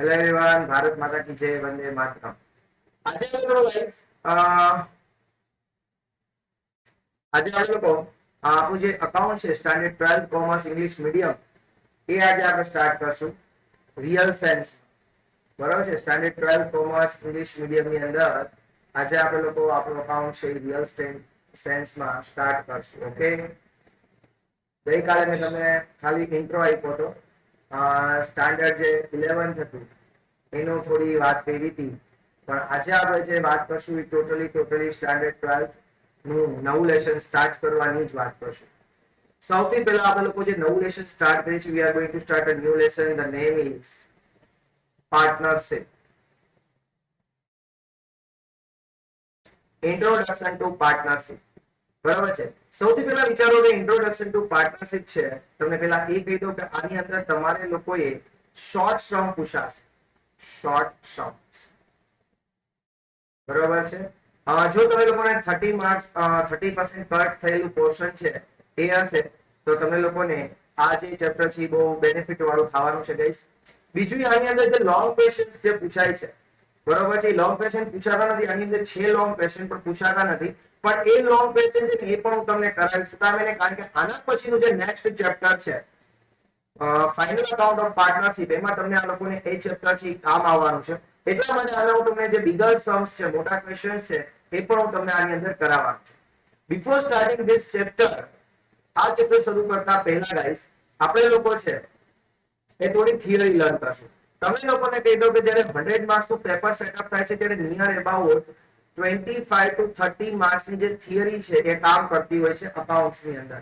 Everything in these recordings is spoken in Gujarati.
હેલો એવરીવન, ભારત માતા કી જય, વંદે માતરમ. આજે આપણે લોકો ગાઈસ આજે આપણે લોકો આપણું જે અકાઉન્ટ છે સ્ટાન્ડર્ડ 12 કોમર્સ ઇંગ્લિશ મીડિયમ એ આજે આપણે સ્ટાર્ટ કરશું રિયલ સેન્સ. બરાબર છે, સ્ટાન્ડર્ડ 12 કોમર્સ ઇંગ્લિશ મીડિયમ ની અંદર આજે આપણે લોકો આપણું અકાઉન્ટ છે રિયલ સેન્સમાં સ્ટાર્ટ કરશું. ઓકે, ગઈકાલે મેં તમને ખાલી ઇન્ટ્રો આપ્યો હતો. સ્ટાન્ડર્ડ જે 11th હતું એનું થોડી વાત કરી હતી, પણ આજે આપણે જે વાત કરશું એ ટોટલી સ્ટાન્ડર્ડ 12th નું નવું લેસન સ્ટાર્ટ કરવાની જ વાત કરશું. સૌથી પહેલા આપણે લોકો જે નવું લેસન સ્ટાર્ટ કરીએ છીએ, we are going to start a new lesson. The name is partnership. Introduction to partnership. બરાબર છે. સૌથી પહેલા વિચારો કે ઇન્ટ્રોડક્શન ટુ પાર્ટનરશિપ છે. તમને પહેલા એ કહી દઉં કે આની અંદર તમારે લોકોએ શોર્ટ સમ પૂછાશે. શોર્ટ સમ્સ, બરાબર છે. જો તમે લોકોને 30 માર્ક્સ 30% કટ થયેલું પોર્શન છે એ હશે તો તમે લોકોને આ જે ચેપ્ટર છે બહુ બેનિફિટ વાળું થવાનું છે ગાઈસ. બીજું આની અંદર જે લોંગ ક્વેશ્ચન્સ જે પૂછાય છે, બરાબર છે, લોંગ ક્વેશ્ચન પૂછાતા નથી. આની અંદર 6 લોંગ ક્વેશ્ચન પણ પૂછાતા નથી, પણ એ લોંગ ક્વેશ્ચન છે એ પણ હું તમને કરાવીશ. કારણ કે આના પછીનું જે નેક્સ્ટ ચેપ્ટર છે ફાઇનલ અકાઉન્ટ ઓફ પાર્ટનરશિપ, એમાં તમને આ લોકોને એ ચેપ્ટર છે કામ આવવાનું છે. એટલા માટે હવે હું તમને જે બિગર સમ્સ છે, મોટા ક્વેશ્ચન્સ છે એ પણ હું તમને આની અંદર કરાવવાનું છું. બિફોર સ્ટાર્ટિંગ ધીસ ચેપ્ટર, આ ચેપ્ટર શરૂ કરતા પહેલા ગાઈસ આપણે લોકો છે એ થોડી થિયરી લર્ન કરશું. તમે લોકોને કહી દો કે જ્યારે 100 માર્ક્સ નું પેપર સેટઅપ થાય છે ત્યારે નિયર અબાઉટ 25 to 30 માર્ક્સ ની જે થિયરી છે એ કામ કરતી હોય છે અકાઉન્ટ્સ ની અંદર.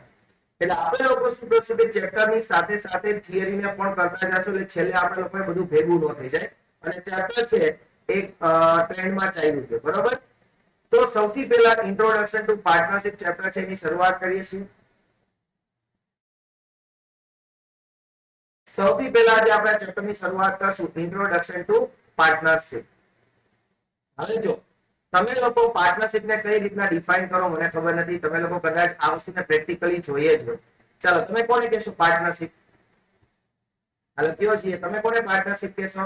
એટલે આપણે લોકો શું કરશું કે ચેપ્ટર ની સાથે સાથે થિયરી ને પણ કરતા જશું, એટલે છેલ્લે આપણે લોકોએ બધું ભેગું ન થઈ જાય અને ચેપ્ટર છે એક ટ્રેન્ડમાં ચાલ્યું છે. બરોબર, તો સૌથી પહેલા ઇન્ટ્રોડક્શન ટુ પાર્ટનરશિપ ચેપ્ટર છે એની શરૂઆત કરીએ છીએ. સૌથી પહેલા જે આપણે ચેપ્ટરની શરૂઆત કરશું ઇન્ટ્રોડક્શન ટુ પાર્ટનરશિપ. હવે જો તમે લોકો પાર્ટનરશિપ ને કઈ રીતના ડિફાઇન કરો મને ખબર નથી, તમે લોકો કદાચ આ વસ્તુને પ્રેક્ટિકલી જોઈએ જ હોય. ચાલો તમે કોને કહેશો પાર્ટનરશિપ? હાલો કયો છીએ, તમે કોને પાર્ટનરશિપ કહેશો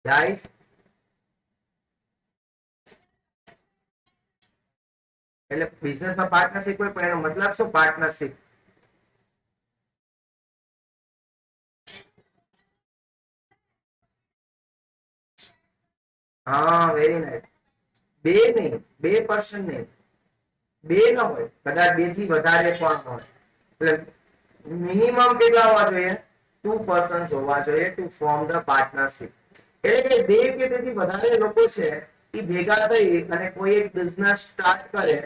ગાઈસ? એટલે બિઝનેસમાં પાર્ટનરશિપ હોય પણ એનો મતલબ શું પાર્ટનરશિપ? હા, વેરી નાઇસ. બે નહીં, બે પર્સન નહીં, બે ન હોય, કદાચ બે થી વધારે પણ હોય. એટલે મિનિમમ કેટલા હોવા જોઈએ? 2 પર્સન્સ હોવા જોઈએ ટુ ફોર્મ ધ પાર્ટનરશિપ. એટલે કે બે કે તેથી વધારે લોકો છે એ ભેગા થઈ અને કોઈ એક બિઝનેસ સ્ટાર્ટ કરે,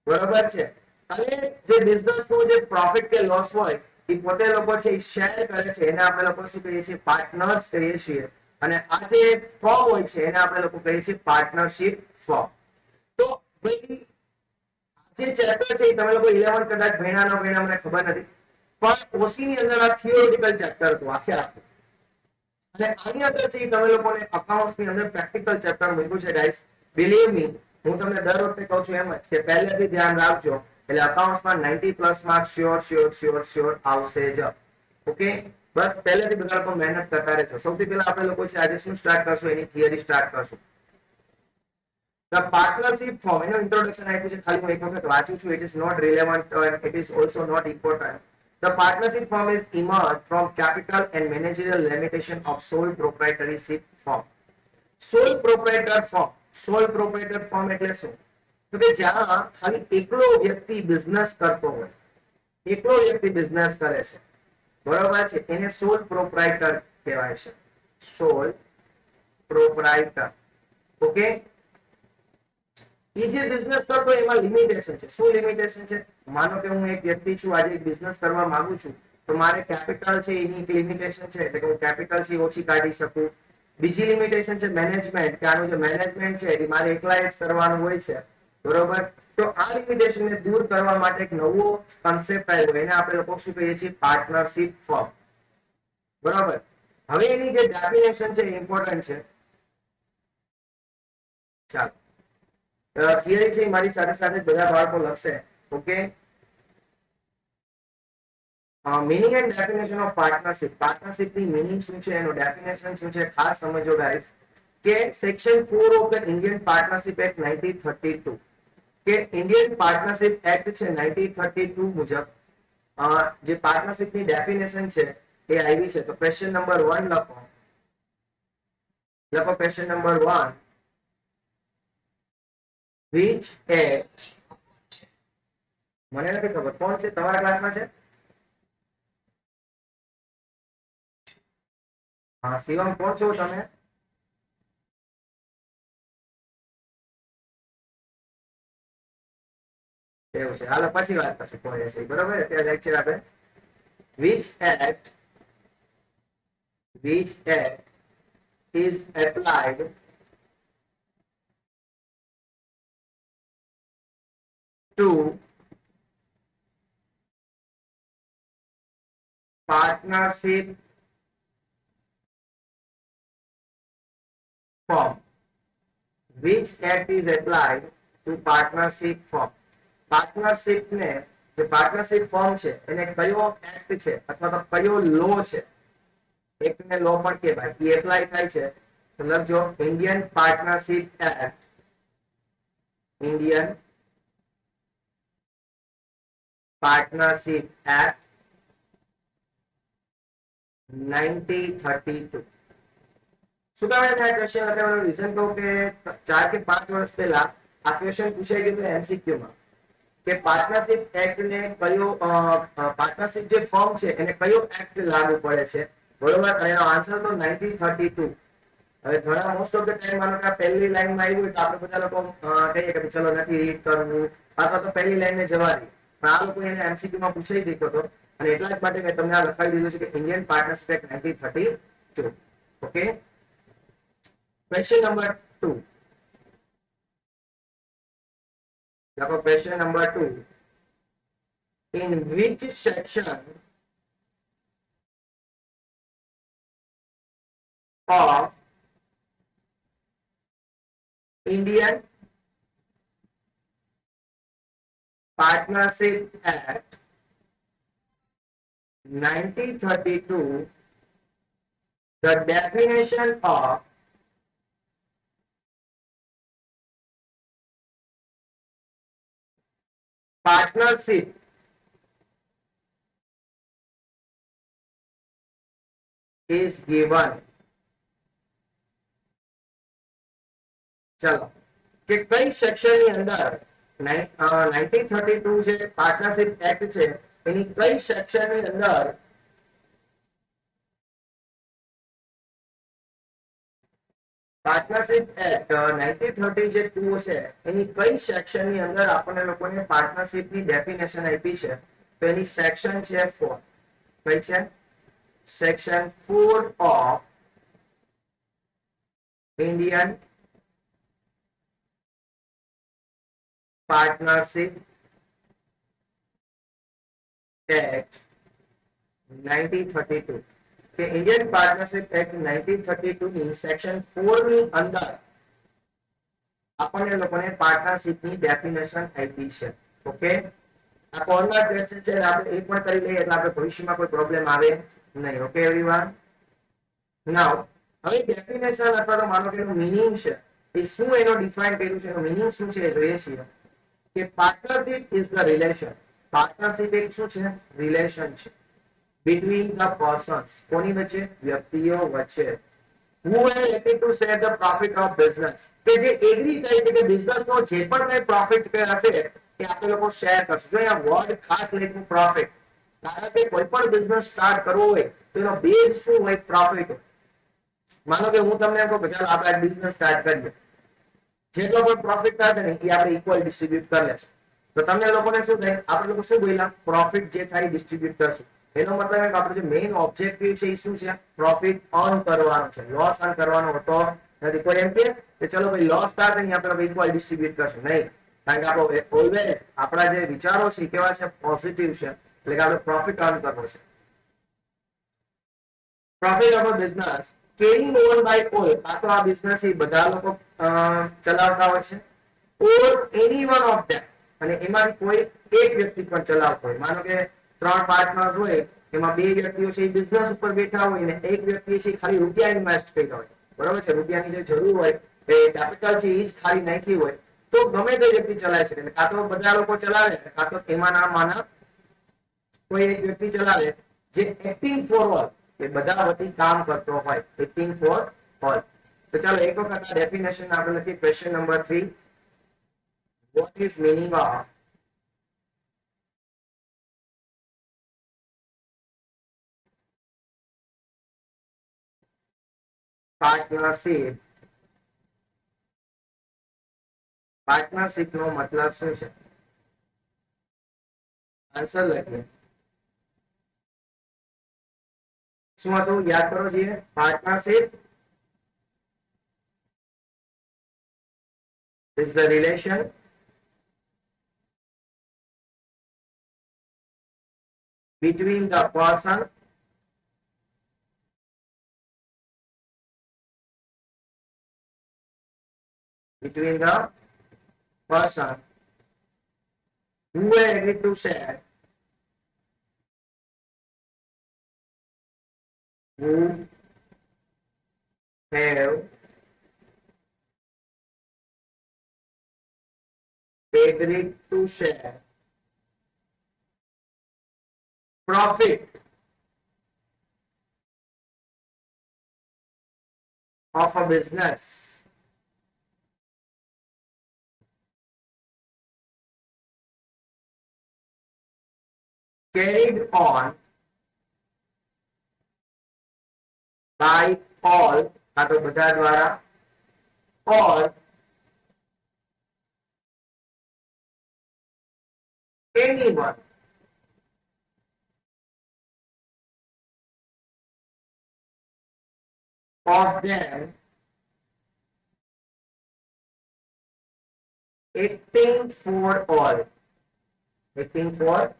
બરોબર છે, અને જે બિઝનેસ નો જે પ્રોફિટ કે લોસ હોય એ પોતે લોકો છે એ શેર કરે છે, એને આપણે લોકો શું કહીએ છીએ? પાર્ટનર્સ કહીએ છીએ. અને આ જે ફોર્મ હોય છે એને આપણે લોકો કહીએ છીએ પાર્ટનરશિપ ફોર્મ. તો ભાઈ જે ચેપ્ટર છે એ તમે લોકો 11 કદાચ ભણ્યા ન ભણ્યા મને ખબર નથી, પણ ઓસી ની અંદર આ થિયોરિટિકલ ચેપ્ટર હતું આખે આખું. અને આની અંદર છે તમે લોકોને અકાઉન્ટ્સ ની અંદર પ્રેક્ટિકલ ચેપ્ટર મૂક્યું છે ગાઈસ. બિલીવ મી, હું તમને દર વખતે કહું છું એમ જ કે પહેલેથી ધ્યાન રાખજો, એટલે અકાઉન્ટ્સમાં 90+ માર્ક્સ શ્યોર આવશે જ. ઓકે, બસ પહેલેથી બધા લોકો મહેનત કરતા રહેજો. સૌથી પહેલા આપણે લોકો છે આજે શું સ્ટાર્ટ કરશું? એની થિયરી સ્ટાર્ટ કરશું. The partnership form, એનું ઇન્ટ્રોડક્શન આપ્યું છે, ખાલી હું એક વખત વાંચું છું. It is not relevant and it is also not important. The partnership form is emerged from capital and managerial limitation of sole proprietorship form. Sole proprietor form, sole proprietor form એટલે શું? તો કે જ્યાં ખાલી એકલો વ્યક્તિ બિઝનેસ કરતો હોય, એકલો વ્યક્તિ બિઝનેસ કરે છે, બરોબર છે, એને સોલ પ્રોપ્રાઇટર કહેવાય છે. સોલ પ્રોપ્રાઇટર. ઓકે, એ જે બિઝનેસ કરતો એમાં લિમિટેશન છે. શું લિમિટેશન છે? માનો કે હું એક વ્યક્તિ છું, આજે એક બિઝનેસ કરવા માંગુ છું, તો મારે કેપિટલ છે એની એક લિમિટેશન છે, એટલે કે હું કેપિટલ છે ઓછી કાઢી શકું. બીજી લિમિટેશન છે મેનેજમેન્ટ, કે આનું જે મેનેજમેન્ટ છે એ મારે એકલા જ કરવાનું હોય છે, બરોબર. તો આ લિમિટેશન ને દૂર કરવા માટે એક નવો કન્સેપ્ટ આવ્યો, એને આપણે લોકો શું કહીએ છીએ? Partnership form. બરોબર, હવે એની જે ડેફિનેશન છે ઇમ્પોર્ટન્ટ છે. ચાલો, થિયરી છે મારી સાથે સાથે બધા બાળકો લખશે. Okay, meaning and definition of partnership. Partnership ની મીનિંગ શું છે, એનું ડેફિનેશન શું છે, ખાસ સમજો ગાઈસ. કે section 4 of the Indian partnership act 1932, કે ઇન્ડિયન પાર્ટનરશિપ એક્ટ છે 1932 મુજબ જે પાર્ટનરશિપ ની ડેફિનેશન છે એ આવી છે. તો ક્વેશ્ચન નંબર 1 લખો. ક્વેશ્ચન નંબર 1, which act, મને નથી ખબર કોણ છે તમારા ક્લાસમાં છે. હા શિવમ, કોણ છો તમે? એવું છે, હાલો પછી વાત પછી કોણ હશે, બરોબર. અત્યારે લેક્ચર આપણે which act is applied to partnership form. Which act is applied to partnership form? Partnership ને જે પાર્ટનરશિપ ફોર્મ છે એને કયો એક્ટ છે અથવા તો કયો લો છે, એક્ટ ને લો પણ કહેવાય, એ એપ્લાય થાય છે. તો લખજો Indian partnership act. Indian partnership act 1932. શું કામ આ ક્વેશ્ચન લખાવવાનું રીઝન કહું કે 4 કે 5 વર્ષ પહેલા આ ક્વેશ્ચન પૂછાઈ ગયું હતું એમસીક્યુ માં, કે પાર્ટનરશિપ એક્ટ ને કયો પાર્ટનરશિપ જે ફોર્મ છે એને કયો એક્ટ લાગુ પડે છે, બરોબર. એનો આન્સર તો 1932. હવે ઘણા મોસ્ટ ઓફ ધ ટાઈમ માનો કે પહેલી લાઈનમાં આવ્યું હોય તો આપણે બધા લોકો કહીએ કે ચલો નથી રીડ કરવું અથવા તો પહેલી લાઈન ને જવા દઈએ, પણ આ લોકો એને એમસીક્યુ માં પૂછાઈ દીધો હતો અને એટલા જ માટે મેં તમને આ લખાવી દીધું છે કે Indian partnership act 1932. Okay, question number 2. Question number 2. In which section of Indian Partnership Act 1932 the definition of partnership is given? ચલો, કે કઈ સેક્શન ની અંદર 1932 જે પાર્ટનરશિપ એક્ટ છે એની કઈ સેક્શન ની અંદર પાર્ટનરશિપ એક્ટ 1930 જે 2 છે એની કઈ સેક્શન ની અંદર આપણને લોકોને પાર્ટનરશિપ ની ડેફિનેશન આપી છે, તો એની સેક્શન છે 4. કઈ છે? Section 4 of Indian partnership act 1932. કે ઇન્ડિયન પાર્ટનરશિપ એક્ટ 1932 ની સેક્શન 4 ની અંદર આપણને લોકોને પાર્ટનરશિપ ની ડેફિનેશન આપી છે. ઓકે, આ કોર્નર ક્વેશ્ચન છે, આપણે એ પણ કરી લઈએ એટલે આપણે ભવિષ્યમાં કોઈ પ્રોબ્લેમ આવે નહીં. ઓકે એવરીવન, નાઉ હવે ડેફિનેશન અથવા તો માનો કે એનું મીનિંગ છે એ શું, એનો ડિફાઇન કર્યું છે, એનું મીનિંગ શું છે એ જોઈએ છીએ. કે partnership is the relation. Partnership એક શું છે? રિલેશન છે between the persons. કોની વચ્ચે? વ્યક્તિઓ વચ્ચે. who are likely to share the profit of business. કે જે એગ્રી થાય છે કે બિઝનેસ નો જે પણ કઈ પ્રોફિટ હશે એ આપણે લોકો શેર કરશું. જો અહીંયા વર્ડ ખાસ લખ્યું પ્રોફિટ, કારણ કે કોઈ પણ બિઝનેસ સ્ટાર્ટ કરવો હોય તો એનો બેઝ શું હોય? પ્રોફિટ. માનો કે હું તમને એમ કહું કે ચાલો આપણે બિઝનેસ સ્ટાર્ટ કરીએ, જેટલો પણ પ્રોફિટ થશે ને એ આપણે ઇક્વલ ડિસ્ટ્રીબ્યુટ કરી લેશું. તો તમને લોકોને શું થાય? આપણે લોકો શું બોલ્યા? પ્રોફિટ જે થાય ડિસ્ટ્રીબ્યુટ કરશું. એનો મતલબ કે આપણો જે મેઇન ઓબ્જેક્ટિવ છે એ શું છે? પ્રોફિટ અર્ન કરવાનો છે, લોસ અર્ન કરવાનો હોતો નથી. કોઈ એમ કે ચલો ભાઈ લોસ થશે ને આપણે ઇક્વલ ડિસ્ટ્રીબ્યુટ કરશું, નહીં. કારણ કે આપણો ઓલવેઝ આપણા જે વિચારો છે એ કેવા છે? પોઝિટિવ છે. એટલે કે આપણે પ્રોફિટ અર્ન કરવો છે. Profit of a business carrying over by all. આ તો આ બિઝનેસ એ બધા લોકો ચલાવતા હોય છે. ઓર એની વન ઓફ ધેમ, અને એમાંથી કોઈ એક વ્યક્તિ પણ ચલાવતો હોય. માનો કે 3 પાર્ટનર્સ હોય એમાં બે વ્યક્તિઓ છે એ બિઝનેસ ઉપર બેઠા હોય ને એક વ્યક્તિ છે ખાલી રૂપિયા ઇન્વેસ્ટ કર્યા હોય, બરોબર છે, રૂપિયાની જે જરૂર હોય એ કેપિટલ છે એ જ ખાલી નાખી હોય, તો ગમે તે વ્યક્તિ ચલાવી શકે, કાં તો બધા લોકો ચલાવે, કાં તો એમાંના માના કોઈ એક વ્યક્તિ ચલાવે જે એક્ટિંગ ફોર ઓલ, એ બધા વતી કામ કરતો હોય, એક્ટિંગ ફોર ઓલ. તો ચાલો એક વખત આ ડેફિનેશન આપણે લખીએ. Question number 3, what is meaning of partnership? Partnership નો મતલબ શું છે? આન્સર લખીએ. શું હતું? યાદ કરો જોઈએ. Partnership is the relation between the person who agreed to share, who have agreed to share profit of a business carried on by all, કાં તો બધા દ્વારા, or anyone of them acting for all. acting for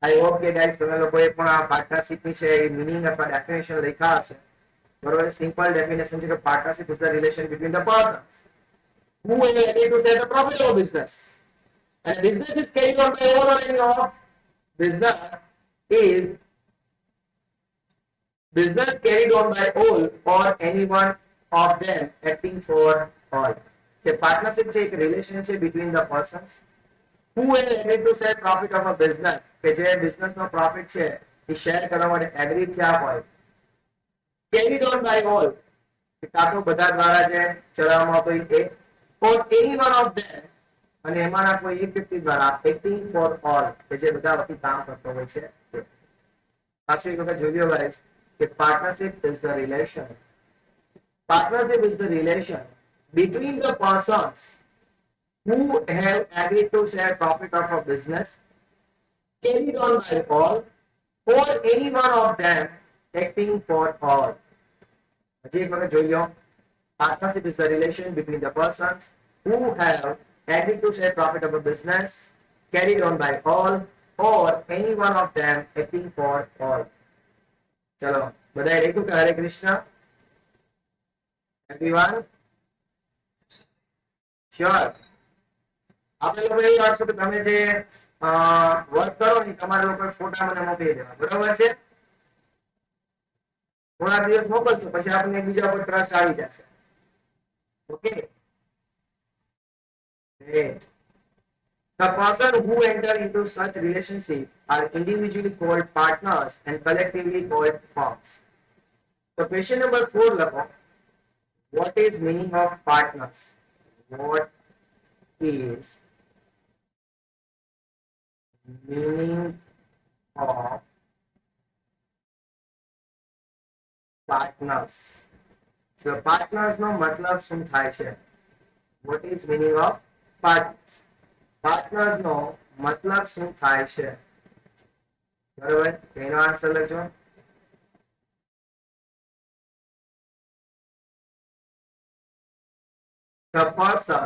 I hope કે guys તમે લોકોએ પણ આ પાર્ટનરશિપ ની છે એ મીનિંગ અથવા ડેફિનેશન લખ્યા હશે, બરોબર. સિમ્પલ ડેફિનેશન છે કે partnership is the relation between the persons who agree to share the profit of business, and business is carried on by all or any of business is business carried on by all or any one of them acting for all. The partnership છે એક રિલેશન છે between the persons who will agree to share profit of a business, કે જે બિઝનેસ નો પ્રોફિટ છે એ શેર કરવા માટે એગ્રી થયા હોય, carried on by all, કે કાં તો બધા દ્વારા જે ચલાવવામાં આવતો એ, or any one of them, અને એમાંના કોઈ એક વ્યક્તિ દ્વારા acting for all, કે જે બધા વતી કામ કરતો હોય છે. પાછું એક વખત જોઈ લો guys કે partnership is the relation, partnership is the relation between the persons who have agreed to share profit of a business carried on by all or any one of them acting for all. હજી એક વખત જોઈ લો. Partnership is the relation between the persons who have agreed to share profit of a business carried on by all or any one of them acting for all. ચલો બધાએ લખ્યું કે હરે કૃષ્ણ? Everyone sure? આપણે લોકો એવું રાખશું કે તમે જે વર્ક કરો ને તમારા લોકો ફોટા મને મોકલી દેવા, બરોબર છે? થોડા દિવસ મોકલશો પછી આપણને એકબીજા પર ટ્રસ્ટ આવી જશે. Okay, the person who enter into such relationship are individually called partners and collectively called firms. So question number 4 લખો. What is meaning of partners? What is meaning of partners? So partners નો મતલબ શું થાય છે? What is meaning of partners? Partners નો મતલબ શું થાય છે? બરોબર, એનો આન્સર લખજો. The person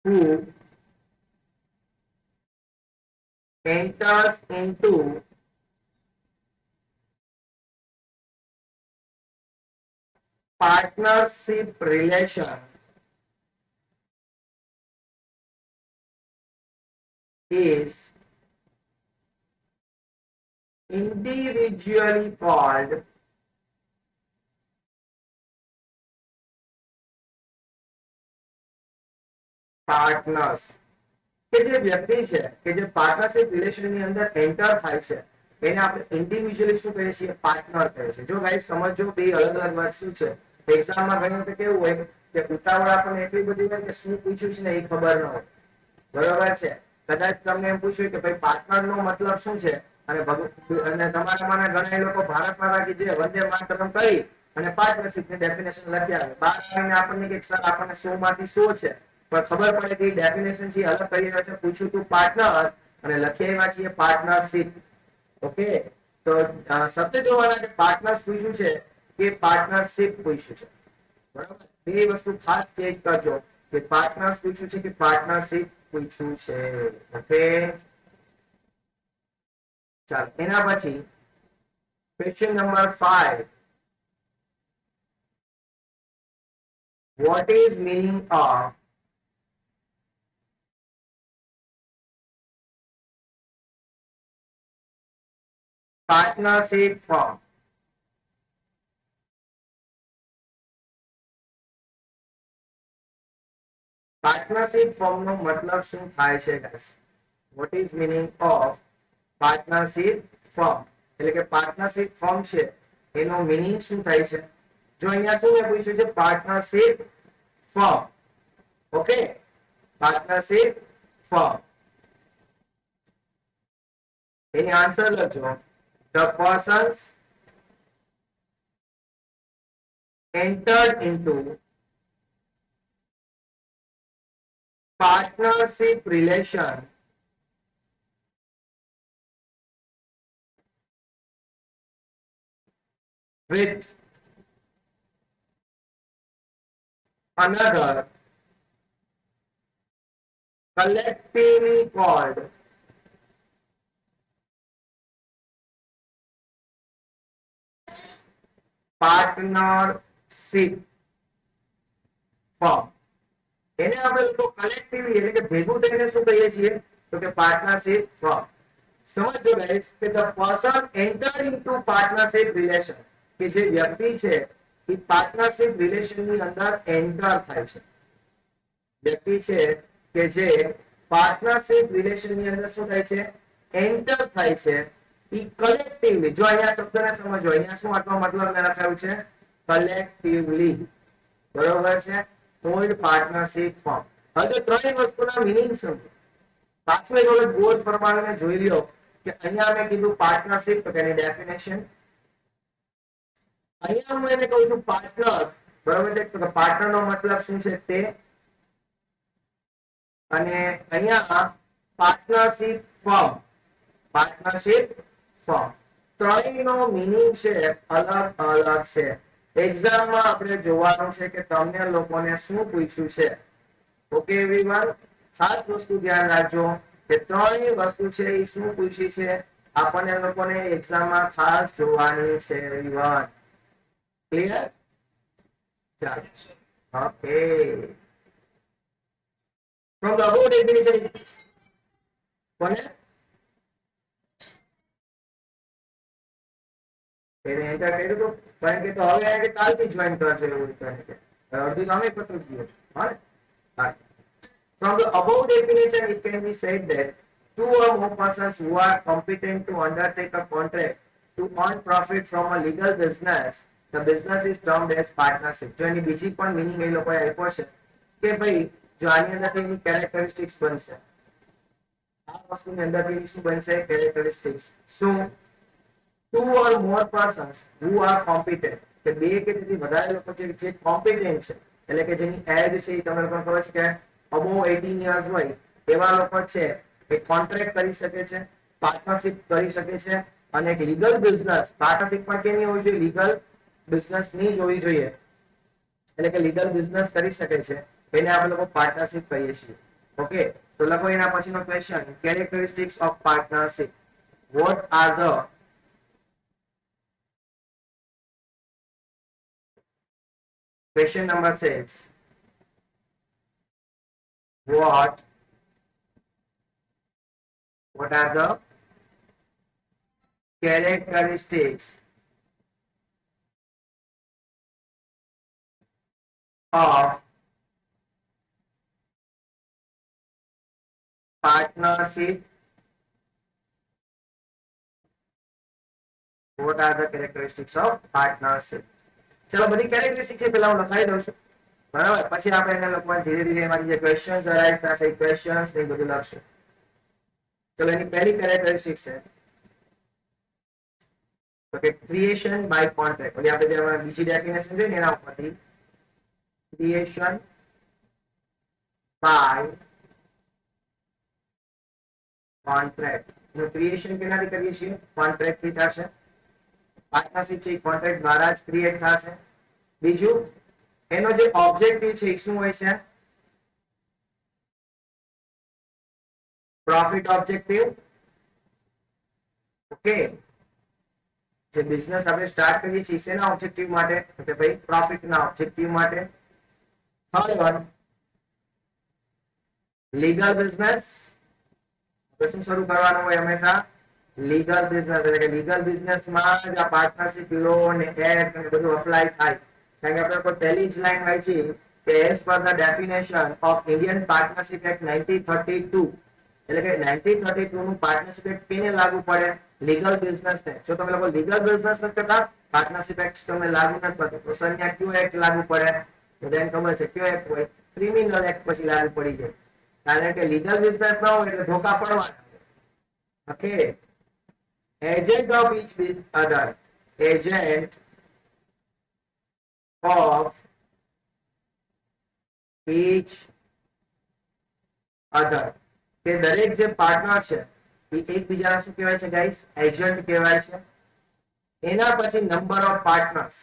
who enters into partnership relation is individually called partners. કે જે વ્યક્તિ છે કે જે પાર્ટનરશિપ રિલેશનની અંદર એન્ટર થાય છે એને આપણે ઇન્ડિવિડ્યુઅલી શું કહીએ છીએ? પાર્ટનર કહે છે. જો ગાઈસ સમજો બે અલગ અલગ વર્ડ શું છે. એક્ઝામમાં ઘણી વખત કેવું હોય કે ઉતાવળ આપણને એટલી બધી હોય કે શું પૂછ્યું છે ને એ ખબર ન હોય. બરોબર છે. કદાચ તમને એમ પૂછ્યું કે ભાઈ પાર્ટનર નો મતલબ શું છે અને તમારામાંના ઘણા લોકો ભારત માતા કી જય વંદે માતરમ કરી અને પાર્ટનરશિપ ની ડેફિનેશન લખી આવે. 12 આપણને કે સર આપણને 100 માંથી 100 છે પણ ખબર પડે કે ડેફિનેશન છે અલગ કરી રહ્યા છે. પૂછ્યું તું પાર્ટનર્સ અને લખી આવ્યા છીએ પાર્ટનરશિપ. ઓકે, તો સત્ય જોવાના કે પાર્ટનર્સ પૂછ્યું છે કે પાર્ટનરશિપ પૂછ્યું છે. બરાબર, બે વસ્તુ ખાસ ચેક કરજો કે પાર્ટનર્સ પૂછ્યું છે કે પાર્ટનરશિપ પૂછ્યું છે. ઓકે, ચાલો એના પછી question number 5. What is meaning of partnership firm? Partnership form નો મતલબ શું થાય છે guys? What is meaning of partnership form? એટલે કે પાર્ટનરશિપ ફોર્મ છે એનો મીનિંગ શું થાય છે? જો અહીંયા શું પૂછ્યું છે? Partnership form. Okay, partnership form એની આન્સર લખજો. The persons entered into partnership relation with another collectively called partnership form. એને આપણે લોકો કલેક્ટિવલી એટલે કે ભેગું થઈને શું કહીએ છીએ? તો કે પાર્ટનરશિપ ફોર્મ. સમજો ગાઈસ કે the person entered into partnership relation, કે જે વ્યક્તિ છે એ પાર્ટનરશિપ રિલેશન ની અંદર એન્ટર થાય છે. વ્યક્તિ છે કે જે પાર્ટનરશિપ રિલેશન ની અંદર શું થાય છે? એન્ટર થાય છે. ઈ કલેક્ટિવલી, જો અહીંયા શબ્દને સમજો, અહીંયા શું આટલો મતલબ મેં લખાયું છે? કલેક્ટિવલી. બરોબર છે? Hold partnership form. હવે ત્રણેય વસ્તુના મીનિંગ સમજો. પાછું એક વખત ગોળ ફરમાવીને જોઈ લ્યો કે અહીંયા મેં કીધું પાર્ટનરશિપ, તો તેની ડેફિનેશન. અહીંયા હું એને કહું છું પાર્ટનર્સ. બરોબર છે? તો પાર્ટનર નો મતલબ શું છે તે, અને અહીંયા પાર્ટનરશિપ ફોર્મ. પાર્ટનરશિપ ફોર્મ ત્રણેયનો મીનિંગ છે અલગ અલગ છે. એક્ઝામમાં આપણે જોવાનું છે કે તમને લોકોને શું પૂછ્યું છે. ઓકે એવરીવન, ખાસ વસ્તુ ધ્યાન રાખજો કે ત્રણેય વસ્તુ છે એ શું પૂછી છે આપણને લોકોને એક્ઝામમાં ખાસ જોવાની છે એવરીવન. ક્લિયર? ચાલો, okay. From the above definition, કોને એને એન્ટર કર્યું હતું? કારણ કે તો હવે એને કે કાલથી જોઈન કરજો એવું તો એને કે અડધું તો અમે પત્ર ગયો. હા, from the above definition it can be said that two or more persons who are competent to undertake a contract to earn profit from a legal business, the business is termed as partnership. જો એની બીજી પણ મીનિંગ એ લોકોએ આપ્યો છે કે ભાઈ જો આની અંદરથી એની કેરેક્ટરિસ્ટિક્સ બનશે, આ વસ્તુની અંદરથી શું બનશે? કેરેક્ટરિસ્ટિક્સ. શું? two or more persons who are competent, કે બે કે તેથી વધારે લોકો છે જે કોમ્પિટેન્ટ છે, એટલે કે જેની એજ છે એ તમને પણ ખબર છે કે above 18 years હોય એવા લોકો છે એ કોન્ટ્રાક્ટ કરી શકે છે, પાર્ટનરશિપ કરી શકે છે, અને એક લીગલ બિઝનેસ. પાર્ટનરશિપ પણ કેની હોવી જોઈએ? લીગલ બિઝનેસ ની જ હોવી જોઈએ. એટલે કે લીગલ બિઝનેસ કરી શકે છે એને આપણે લોકો પાર્ટનરશિપ કહીએ છીએ. ઓકે, તો લખો એના પછીનો question, characteristics of partnership. Vote are the Question number 6. What What are the characteristics of partnership? What are the characteristics of partnership? ચલો બધી કેરેક્ટરિસ્ટિક છે પેલા હું લખાઈ દઉં છું, બરાબર? પછી આપણે એને લખવા ધીરે ધીરે એમાંથી જે ક્વેશ્ચન્સ અરાઇઝ થશે એ ક્વેશ્ચન્સ ને બધું લખશું. ચલો એની પહેલી કેરેક્ટરિસ્ટિક છે તો કે ક્રિએશન બાય કોન્ટ્રાક્ટ. એટલે આપણે જે બીજી ડેફિનેશન જોઈ ને એના ઉપરથી ક્રિએશન બાય કોન્ટ્રાક્ટ. નું ક્રિએશન કેનાથી કરીએ છીએ? કોન્ટ્રાક્ટ થી થશે. પાર્ટનરશિપ છે કોન્ટ્રાક્ટ દ્વારા જ ક્રિએટ થશે. બીજું એનો જે ઓબ્જેક્ટિવ છે એ શું હોય છે? Profit objective. ઓકે, જે બિઝનેસ આપણે સ્ટાર્ટ કરીએ છીએ શેના ઓબ્જેક્ટિવ માટે? તો કે ભાઈ પ્રોફિટ ના ઓબ્જેક્ટિવ માટે. Third one legal business. શું શરૂ કરવાનું હોય હંમેશા? Legal business. એટલે કે લીગલ બિઝનેસમાં જ આ પાર્ટનરશિપ લો ને એક્ટ ને બધું અપ્લાય થાય. કારણ કે આપણે કોઈ પહેલી જ લાઈન વાંચી કે as per the definition of Indian partnership act 1932. એટલે કે 1932 નું પાર્ટનરશિપ એક્ટ કેને લાગુ પડે? લીગલ બિઝનેસ ને. જો તમે લોકો લીગલ બિઝનેસ નથી કરતા, પાર્ટનરશિપ એક્ટ તમને લાગુ નથી પડતો, તો સન્યા ક્યુ એક્ટ લાગુ પડે? તો તેને ખબર છે ક્યુ એક્ટ હોય? ક્રિમિનલ એક્ટ પછી લાગુ પડી જાય. કારણ કે લીગલ બિઝનેસ ના હોય એટલે ધોકા પડવાના. Okay, agent of each other. Agent of each other. કે દરેક જે પાર્ટનર છે એ એકબીજાના શું કહેવાય છે ગાઈસ? એજન્ટ કહેવાય છે. એના પછી number of partners.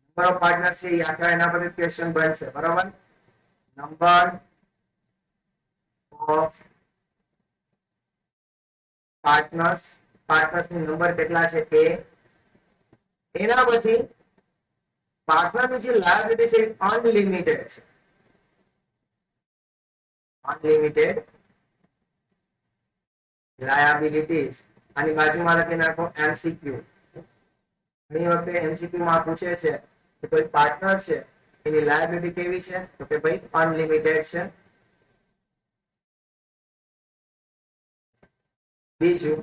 Number of partners છે એ આખા એના પર ક્વેશ્ચન બનશે, બરાબર? Number of partners. પાર્ટનર્સ ની નંબર કેટલા છે એ. એના પછી પાર્ટનરની જે લાયબિલિટી છે એ અનલિમિટેડ છે. Unlimited liabilities. આની બાજુમાં લખી નાખો એમસીક્યુ. ઘણી વખતે એમસીક્યુ માં પૂછે છે કે કોઈ પાર્ટનર છે એની લાયબિલિટી કેવી છે? તો કે ભાઈ અનલિમિટેડ છે. બીજું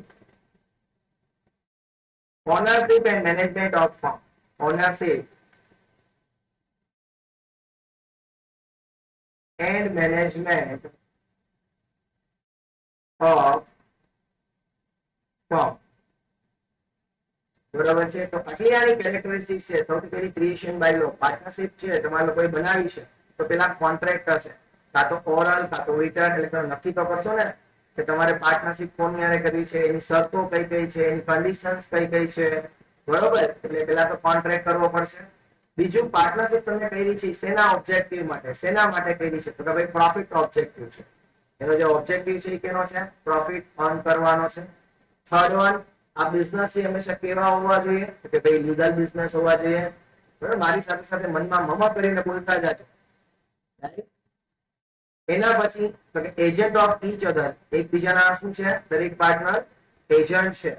ownership and management of firm. Ownership and management of firm. બરાબર છે? તો આટલી આની કેરેક્ટરિસ્ટિક છે. સૌથી પહેલી ક્રિએશન બાય લો. પાર્ટનરશિપ છે તમારા લોકોએ બનાવી છે તો પેલા કોન્ટ્રાક્ટ હશે, કાં તો ઓરલ કાં તો રિટર્ન. એટલે તમે નક્કી તો કરશો ને કે તમારે પાર્ટનરશિપ કોની હારે કરવી છે, એની શરતો કઈ કઈ છે, એની કન્ડિશન્સ કઈ કઈ છે, બરોબર? એટલે પેલા તો કોન્ટ્રાક્ટ કરવો પડશે. બીજું પાર્ટનરશિપ તમે કરી છે શેના ઓબ્જેક્ટિવ માટે? શેના માટે કરી છે? તો કે ભાઈ પ્રોફિટ ઓબ્જેક્ટિવ છે. એનો જે ઓબ્જેક્ટિવ છે એ કેનો છે? પ્રોફિટ અર્ન કરવાનો છે. થર્ડ વન આ બિઝનેસ છે હંમેશા કેવા હોવા જોઈએ? તો કે ભાઈ લીગલ બિઝનેસ હોવા જોઈએ. બરાબર? મારી સાથે સાથે મનમાં મમ કરીને બોલતા જાજો. એના પછી તો કે એજન્ટ ઓફ ઈચ અધર. એકબીજાના શું છે? દરેક પાર્ટનર એજન્ટ છે.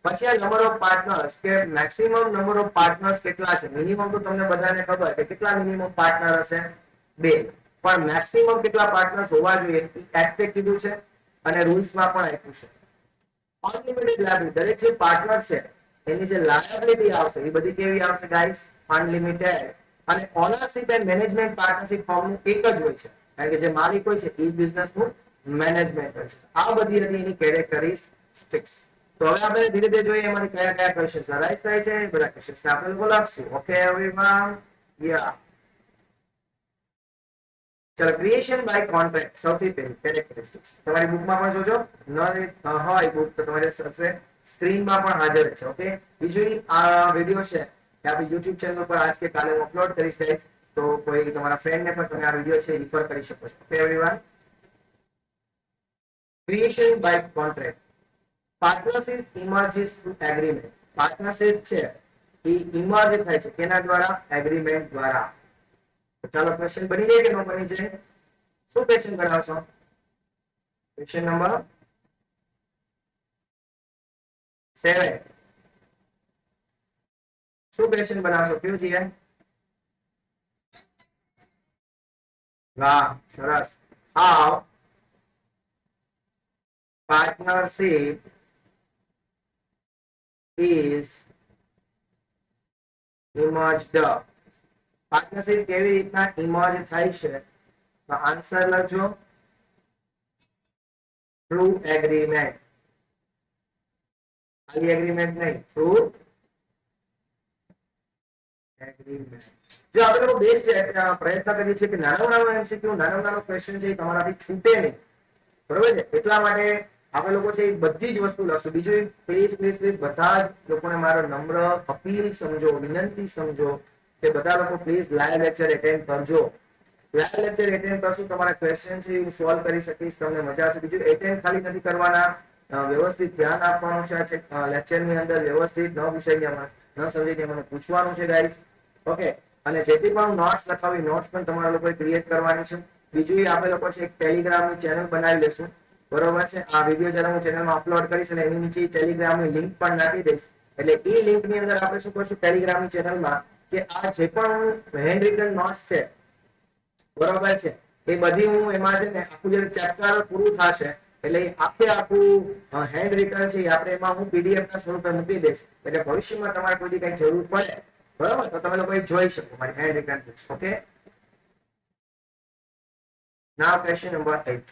પછી આ નંબર ઓફ પાર્ટનર્સ, કે મેક્સિમમ નંબર ઓફ પાર્ટનર્સ કેટલા છે? મિનિમમ તો તમને બધાને ખબર કે કેટલા મિનિમમ પાર્ટનર હશે? 2. પણ મેક્સિમમ કેટલા પાર્ટનર્સ હોવા જોઈએ એક્ટે કીધું છે અને રૂલ્સમાં પણ આપ્યું છે. Unlimited liability. દરેક જે પાર્ટનર છે એની જે લાયબિલિટી આવશે એ બધી કેવી આવશે ગાઈસ? અનલિમિટેડ. અને ઓનરશિપ એન્ડ મેનેજમેન્ટ પાર્ટનરશિપ ફોર્મનું એક જ હોય છે, કારણ કે જે માલિક હોય છે એ બિઝનેસનું મેનેજમેન્ટ હોય છે. આ બધી હતી એની કેરેક્ટરિસ્ટિક્સ. તો હવે આપણે ધીરે ધીરે જોઈએ એમાંથી કયા કયા ક્વેશ્ચન્સ અરાઇઝ થાય છે. બધા ક્વેશ્ચન્સ આપણે લોકો લખશું. ઓકે એવરીવન, યા. ચલો, ક્રિએશન બાય કોન્ટ્રાક્ટ. સૌથી પહેલી કેરેક્ટરિસ્ટિક્સ તમારી બુકમાં પણ જોજો. ન હોય બુક તો તમારી સાથે સ્ક્રીનમાં પણ હાજર છે. ઓકે, બીજું આ વિડિયો છે કે આપણે YouTube ચેનલ પર આજ કે કાલે હું અપલોડ કરીશ ગાઈસ. તો કોઈ તમારા ફ્રેન્ડને પણ તમે આ વિડિયો છે રિફર કરી શકો છો. Okay everyone, creation by contract. Partnership emerges through agreement. Partnership છે એ ઇમર્જ થાય છે કેના દ્વારા? એગ્રીમેન્ટ દ્વારા. ચાલો ક્વેશ્ચન બની જાય કે ન બની જાય? શું ક્વેશ્ચન બનાવશો? ક્વેશ્ચન નંબર 7 શું ક્વેશ્ચન બનાવશો કયું છે? વાહ, સરસ. How partnership is emerged. Partnership કેવી રીતના ઇમર્જ થાય છે? તો આન્સર લખજો થ્રુ એગ્રીમેન્ટ. ખાલી એગ્રીમેન્ટ નહીં, થ્રુ એગ્રીમેન્ટ. જો આપણે લોકો બેસ્ટ પ્રયત્ન કરીએ છીએ કે નાનો એમસીક્યુ નાનો ક્વેશ્ચન છે તમારાથી છૂટે નહીં, બરોબર છે? એટલા માટે આપણે લોકો છે એ બધી જ વસ્તુ લખશું. બીજું પ્લીઝ પ્લીઝ પ્લીઝ બધા જ લોકોને મારો નમ્ર અપીલ સમજો, વિનંતી સમજો કે બધા લોકો પ્લીઝ લાઈવ લેક્ચર એટેન્ડ કરજો. લાઈવ લેક્ચર એટેન્ડ કરશું, તમારા ક્વેશ્ચન છે હું સોલ્વ કરી શકીશ, તમને મજા આવશે. બીજું એટેન્ડ ખાલી નથી કરવાના, વ્યવસ્થિત ધ્યાન આપવાનું છે લેક્ચર ની અંદર. વ્યવસ્થિત ન વિષયમાં ન સમજી મને પૂછવાનું છે ગાઈસ, ઓકે? અને જેથી પણ નોટ્સ લખાવી, નોટ્સ પણ તમારા લોકોએ ક્રિએટ કરવાની છે. બીજું આપણે લોકો છે એક ટેલિગ્રામની ચેનલ બનાવી લેશું, બરોબર છે? આ વિડીયો જ્યારે હું ચેનલમાં અપલોડ કરીશ અને એની નીચે ટેલિગ્રામની લિંક પણ નાખી દઈશ. એટલે એ લિંક ની અંદર આપણે શું કરશું ટેલિગ્રામની ચેનલમાં કે આ જે પણ હેન્ડ રિટન નોટ્સ છે, બરોબર છે, એ બધી હું એમાં છે ને આખું જે ચેપ્ટર પૂરું થશે એટલે આખું હેન્ડ રિટન છે આપણે એમાં હું પીડીએફ ના સ્વરૂપે મૂકી દઈશ. એટલે ભવિષ્યમાં તમારે કોઈ કઈ જરૂર પડે, બરોબર, તો તમે લોકો જોઈ શકો મારી હેન્ડ રિટન બુક્સ. ઓકે, નાઉ ક્વેશ્ચન નંબર 8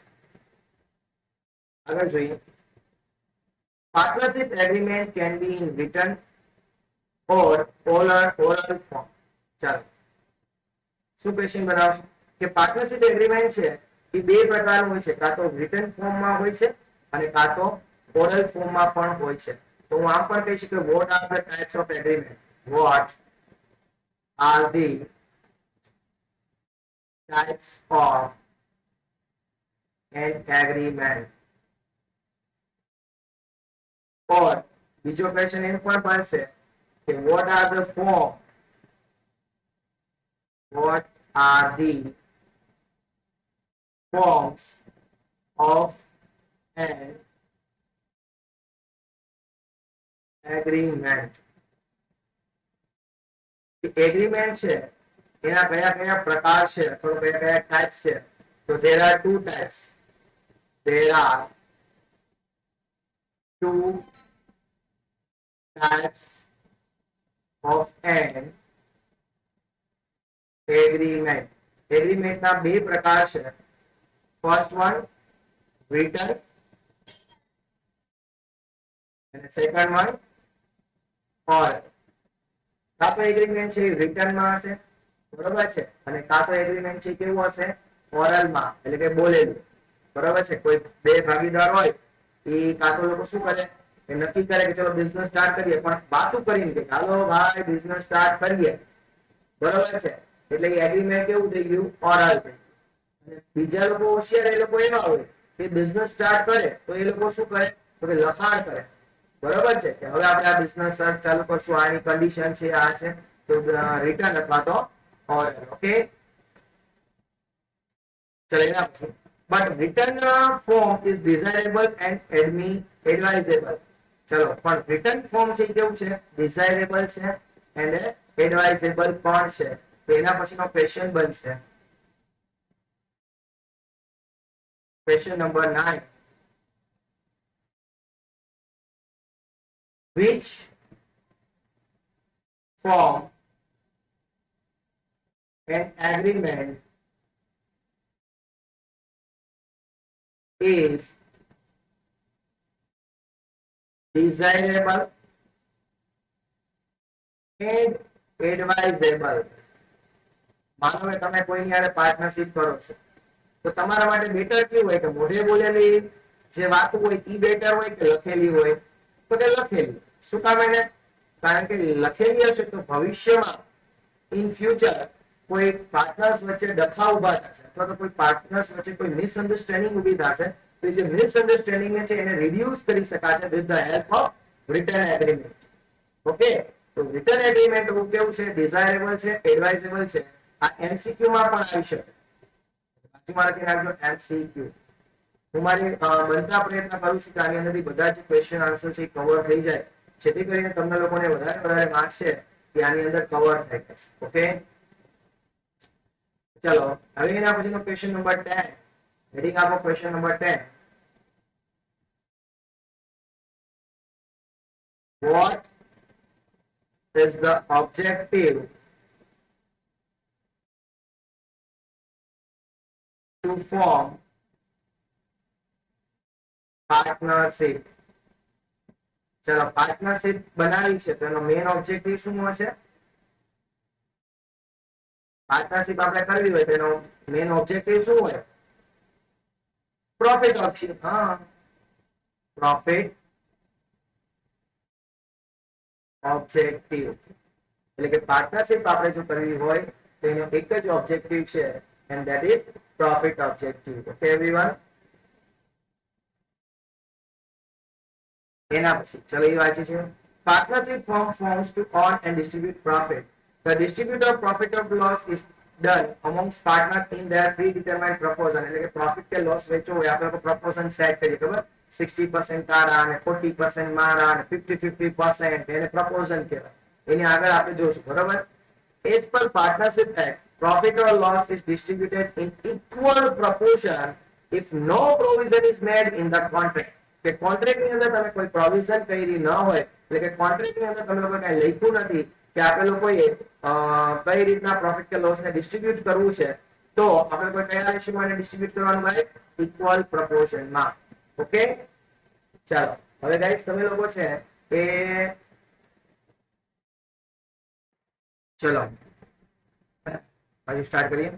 આગળ જોઈએ. Partnership agreement can be in return or oral form. ચાલો શું ક્વેશ્ચન બનાવશો કે પાર્ટનરશિપ એગ્રીમેન્ટ છે એ બે પ્રકારનું હોય છે, કાં તો રિટન ફોર્મમાં હોય છે અને કાં તો ઓરલ ફોર્મમાં પણ હોય છે. તો હું આમ પણ કહી શકું what are the types of agreement. What are the types of an agreement. Or બીજો ક્વેશ્ચન એમ પણ બનશે કે what are the form, what are the forms of an agreement. Agreement છે એના કયા કયા પ્રકાર છે અથવા કયા કયા ટાઇપ્સ છે? તો there are two types. There are two types of an agreement. Agreement ના બે પ્રકાર છે. ફર્સ્ટ વન રિટન અને સેકન્ડ વન ઓરલ. કાં તો એગ્રીમેન્ટ છે રિટન માં હશે, બરોબર છે, અને કાં તો એગ્રીમેન્ટ છે કેવું હશે ઓરલ માં, એટલે કે બોલેલું, બરોબર છે. કોઈ બે ભાગીદાર હોય એ કાં તો લોકો શું કરે એ નક્કી કરે કે ચલો બિઝનેસ સ્ટાર્ટ કરીએ, પણ વાતું કરીને કે ચાલો ભાઈ બિઝનેસ સ્ટાર્ટ કરીએ, બરોબર છે, એટલે એગ્રીમેન્ટ કેવું થઈ ગયું ઓરલ થઈ ગયું. અને બીજા લોકો હોશિયાર એ લોકો એવા હોય કે બિઝનેસ સ્ટાર્ટ કરે તો એ લોકો શું કરે તો કે લખાણ કરે, બરોબર છે, કે હવે આપણે આ બિઝનેસ ચાલુ કરશું, આની કન્ડિશન છે, આ છે, તો રિટર્ન અથવા તો ઓરલ. ઓકે, ચલો એના પછી but return form is desirable and advisable. ચલો પણ રિટર્ન ફોર્મ છે કેવું છે ડિઝાયરેબલ છે એન્ડ એડવાઇઝેબલ પણ છે. તો એના પછીનો ક્વેશ્ચન બનશે question number 9. Which form an agreement is desirable and advisable. માનો કે તમે કોઈની હારે પાર્ટનરશિપ કરો છો તો તમારા માટે બેટર કેવું હોય કે મોઢે બોલેલી જે વાત હોય ઈ બેટર હોય કે લખેલી હોય? તો કે લખેલી. શું કામ એને? કારણ કે લખેલી હશે તો ભવિષ્યમાં ઇન ફ્યુચર કોઈ પાર્ટનર્સ વચ્ચે ડખા ઉભા થશે અથવા તો કોઈ પાર્ટનર્સ વચ્ચે કોઈ મિસઅન્ડરસ્ટેન્ડિંગ ઊભી થશે તો જે મિસઅન્ડરસ્ટેન્ડિંગ છે એને રિડ્યુસ કરી શકાશે with the help of return agreement. Okay, તો રિટન એગ્રીમેન્ટ કેવું છે ડિઝાયરેબલ છે, એડવાઇઝેબલ છે. આ એમસીક્યુ માં પણ આવી શકે. બાજુમાં લખી રાખજો એમસીક્યુ. હું મારી બનતા પ્રયત્ન કરું છું કે આની અંદરથી બધા જ ક્વેશ્ચન આન્સર છે કવર થઈ જાય જેથી કરીને તમને લોકોને વધારે માર્ક્સ છે કે આની અંદર કવર થઈ જશે. ઓકે, ચલો હવે એના પછીનો ક્વેશ્ચન નંબર 10. હેડિંગ આપો question number 10. What is the objective to form partnership? ચલો પાર્ટનરશિપ બનાવી છે તો એનો મેઇન ઓબ્જેક્ટિવ શું હશે? પાર્ટનરશિપ આપણે કરવી હોય તો એનો મેઇન ઓબ્જેક્ટિવ શું હોય? Profit option. હા, પ્રોફિટ ઓબ્જેક્ટિવ એટલે કે પાર્ટનરશિપ આપણે જો કરવી હોય તો એનો એક જ ઓબ્જેક્ટિવ છે and that is profit objective. Okay everyone, એના પછી ચલો એ વાંચી છે. Partnership firm forms to earn and distribute profit. The distribution of profit or loss is done amongst partners in their predetermined proportion. એટલે કે profit કે loss વેચો હોય આપણે તો proportion set કરીએ, ખબર? 60% તારા અને 40% મારા અને 50-50% એને proportion કહેવાય. એની આગળ આપણે જોશું, બરોબર? As per partnership act, profit or loss is distributed in equal proportion if no provision is made in the contract. કે કોન્ટ્રાક્ટ ની અંદર તમે કોઈ પ્રોવિઝન કરી ન હોય, એટલે કે કોન્ટ્રાક્ટ ની અંદર તમે લોકો કઈ લખ્યું નથી કે આપણે લોકોએ કઈ રીતના પ્રોફિટ કે લોસ ને ડિસ્ટ્રીબ્યુટ કરવું છે, તો આપણે કોઈ કયા રેશિયોમાં એને ડિસ્ટ્રીબ્યુટ કરવાનું ગાઈસ? ઇક્વલ પ્રોપોર્શન માં. ઓકે, ચાલો હવે ગાઈસ તમે લોકો છે એ ચલો હજી સ્ટાર્ટ કરીએ.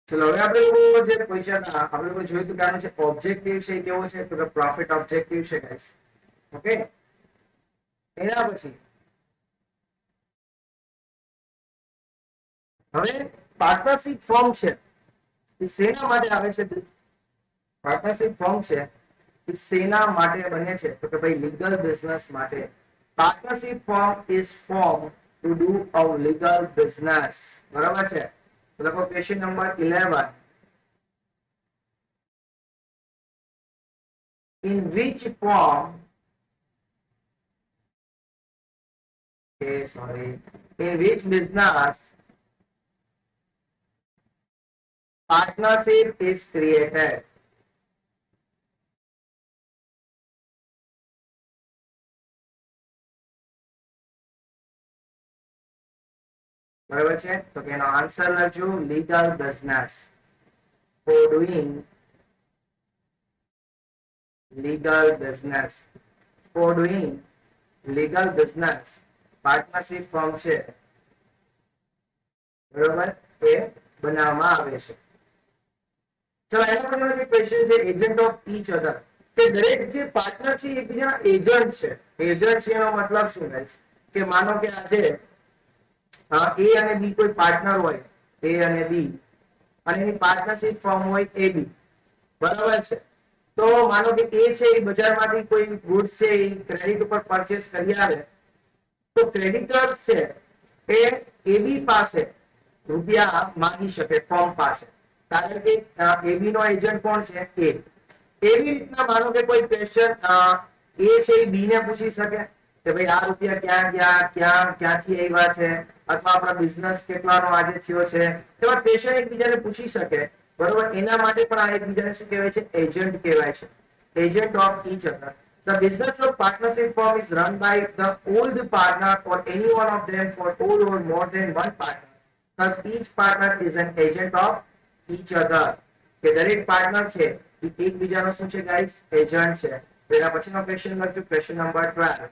ચલો હવે આપણે લોકો જે ક્વેશ્ચન આપણે લોકો જોયું હતું કે આનો જે ઓબ્જેક્ટિવ છે કેવો છે? તો કે પ્રોફિટ ઓબ્જેક્ટિવ છે ગાઈસ. ઓકે, એના પછી હવે પાર્ટનરશિપ ફોર્મ છે એ શેના માટે આવે છે? પાર્ટનરશિપ ફોર્મ છે એ શેના માટે બને છે? તો કે ભાઈ લીગલ બિઝનેસ માટે. Partnership form is form to do a legal business. બરાબર છે? તો લખો question number 11. In which form in which business partnership is created? બરાબર છે? તો કે એનો આન્સર લખજો legal business. For doing legal business, for doing legal business partnership form છે, બરોબર, એ બનાવવામાં આવે છે. ચલો એના પછીનો જે ક્વેશ્ચન છે એજન્ટ ઓફ ઈચ અધર, કે દરેક જે પાર્ટનર છે એકબીજાના એજન્ટ છે. એજન્ટ છે એનો મતલબ શું થાય? કે માનો કે આજે એ અને બી કોઈ પાર્ટનર હોય, એ અને બી, અને એની પાર્ટનરશિપ ફોર્મ હોય એ બી, બરાબર છે? તો માનો કે એ છે એ બજારમાંથી કોઈ ગુડ્સ છે એ ક્રેડિટ ઉપર પરચેસ કરી આવે, તો ક્રેડિટર્સ છે એ એબી પાસે રૂપિયા માંગી શકે ફોર્મ પાસે, કારણ કે એબી નો એજન્ટ કોણ છે? એ. એવી રીતના માનો કે કોઈ ક્વેશ્ચન એ છે એ બી ને પૂછી શકે કે ભાઈ આ રૂપિયા ક્યાં ગયા, ક્યાંથી આવ્યા છે, અથવા આપણા બિઝનેસ કેટલાનો આજે થયો છે, એવા ક્વેશ્ચન એકબીજાને પૂછી શકે, બરોબર? એના માટે પણ આ એકબીજાને શું કહેવાય છે? એજન્ટ કહેવાય છે. Agent of each other. The business of partnership firm is run by the old partner or any one of them for two or more than one partner. Thus, each partner is an agent of each other. કે દરેક પાર્ટનર છે એ એકબીજાનો શું છે ગાઈસ? એજન્ટ છે. એના પછીનો ક્વેશ્ચન લખજો question number 12.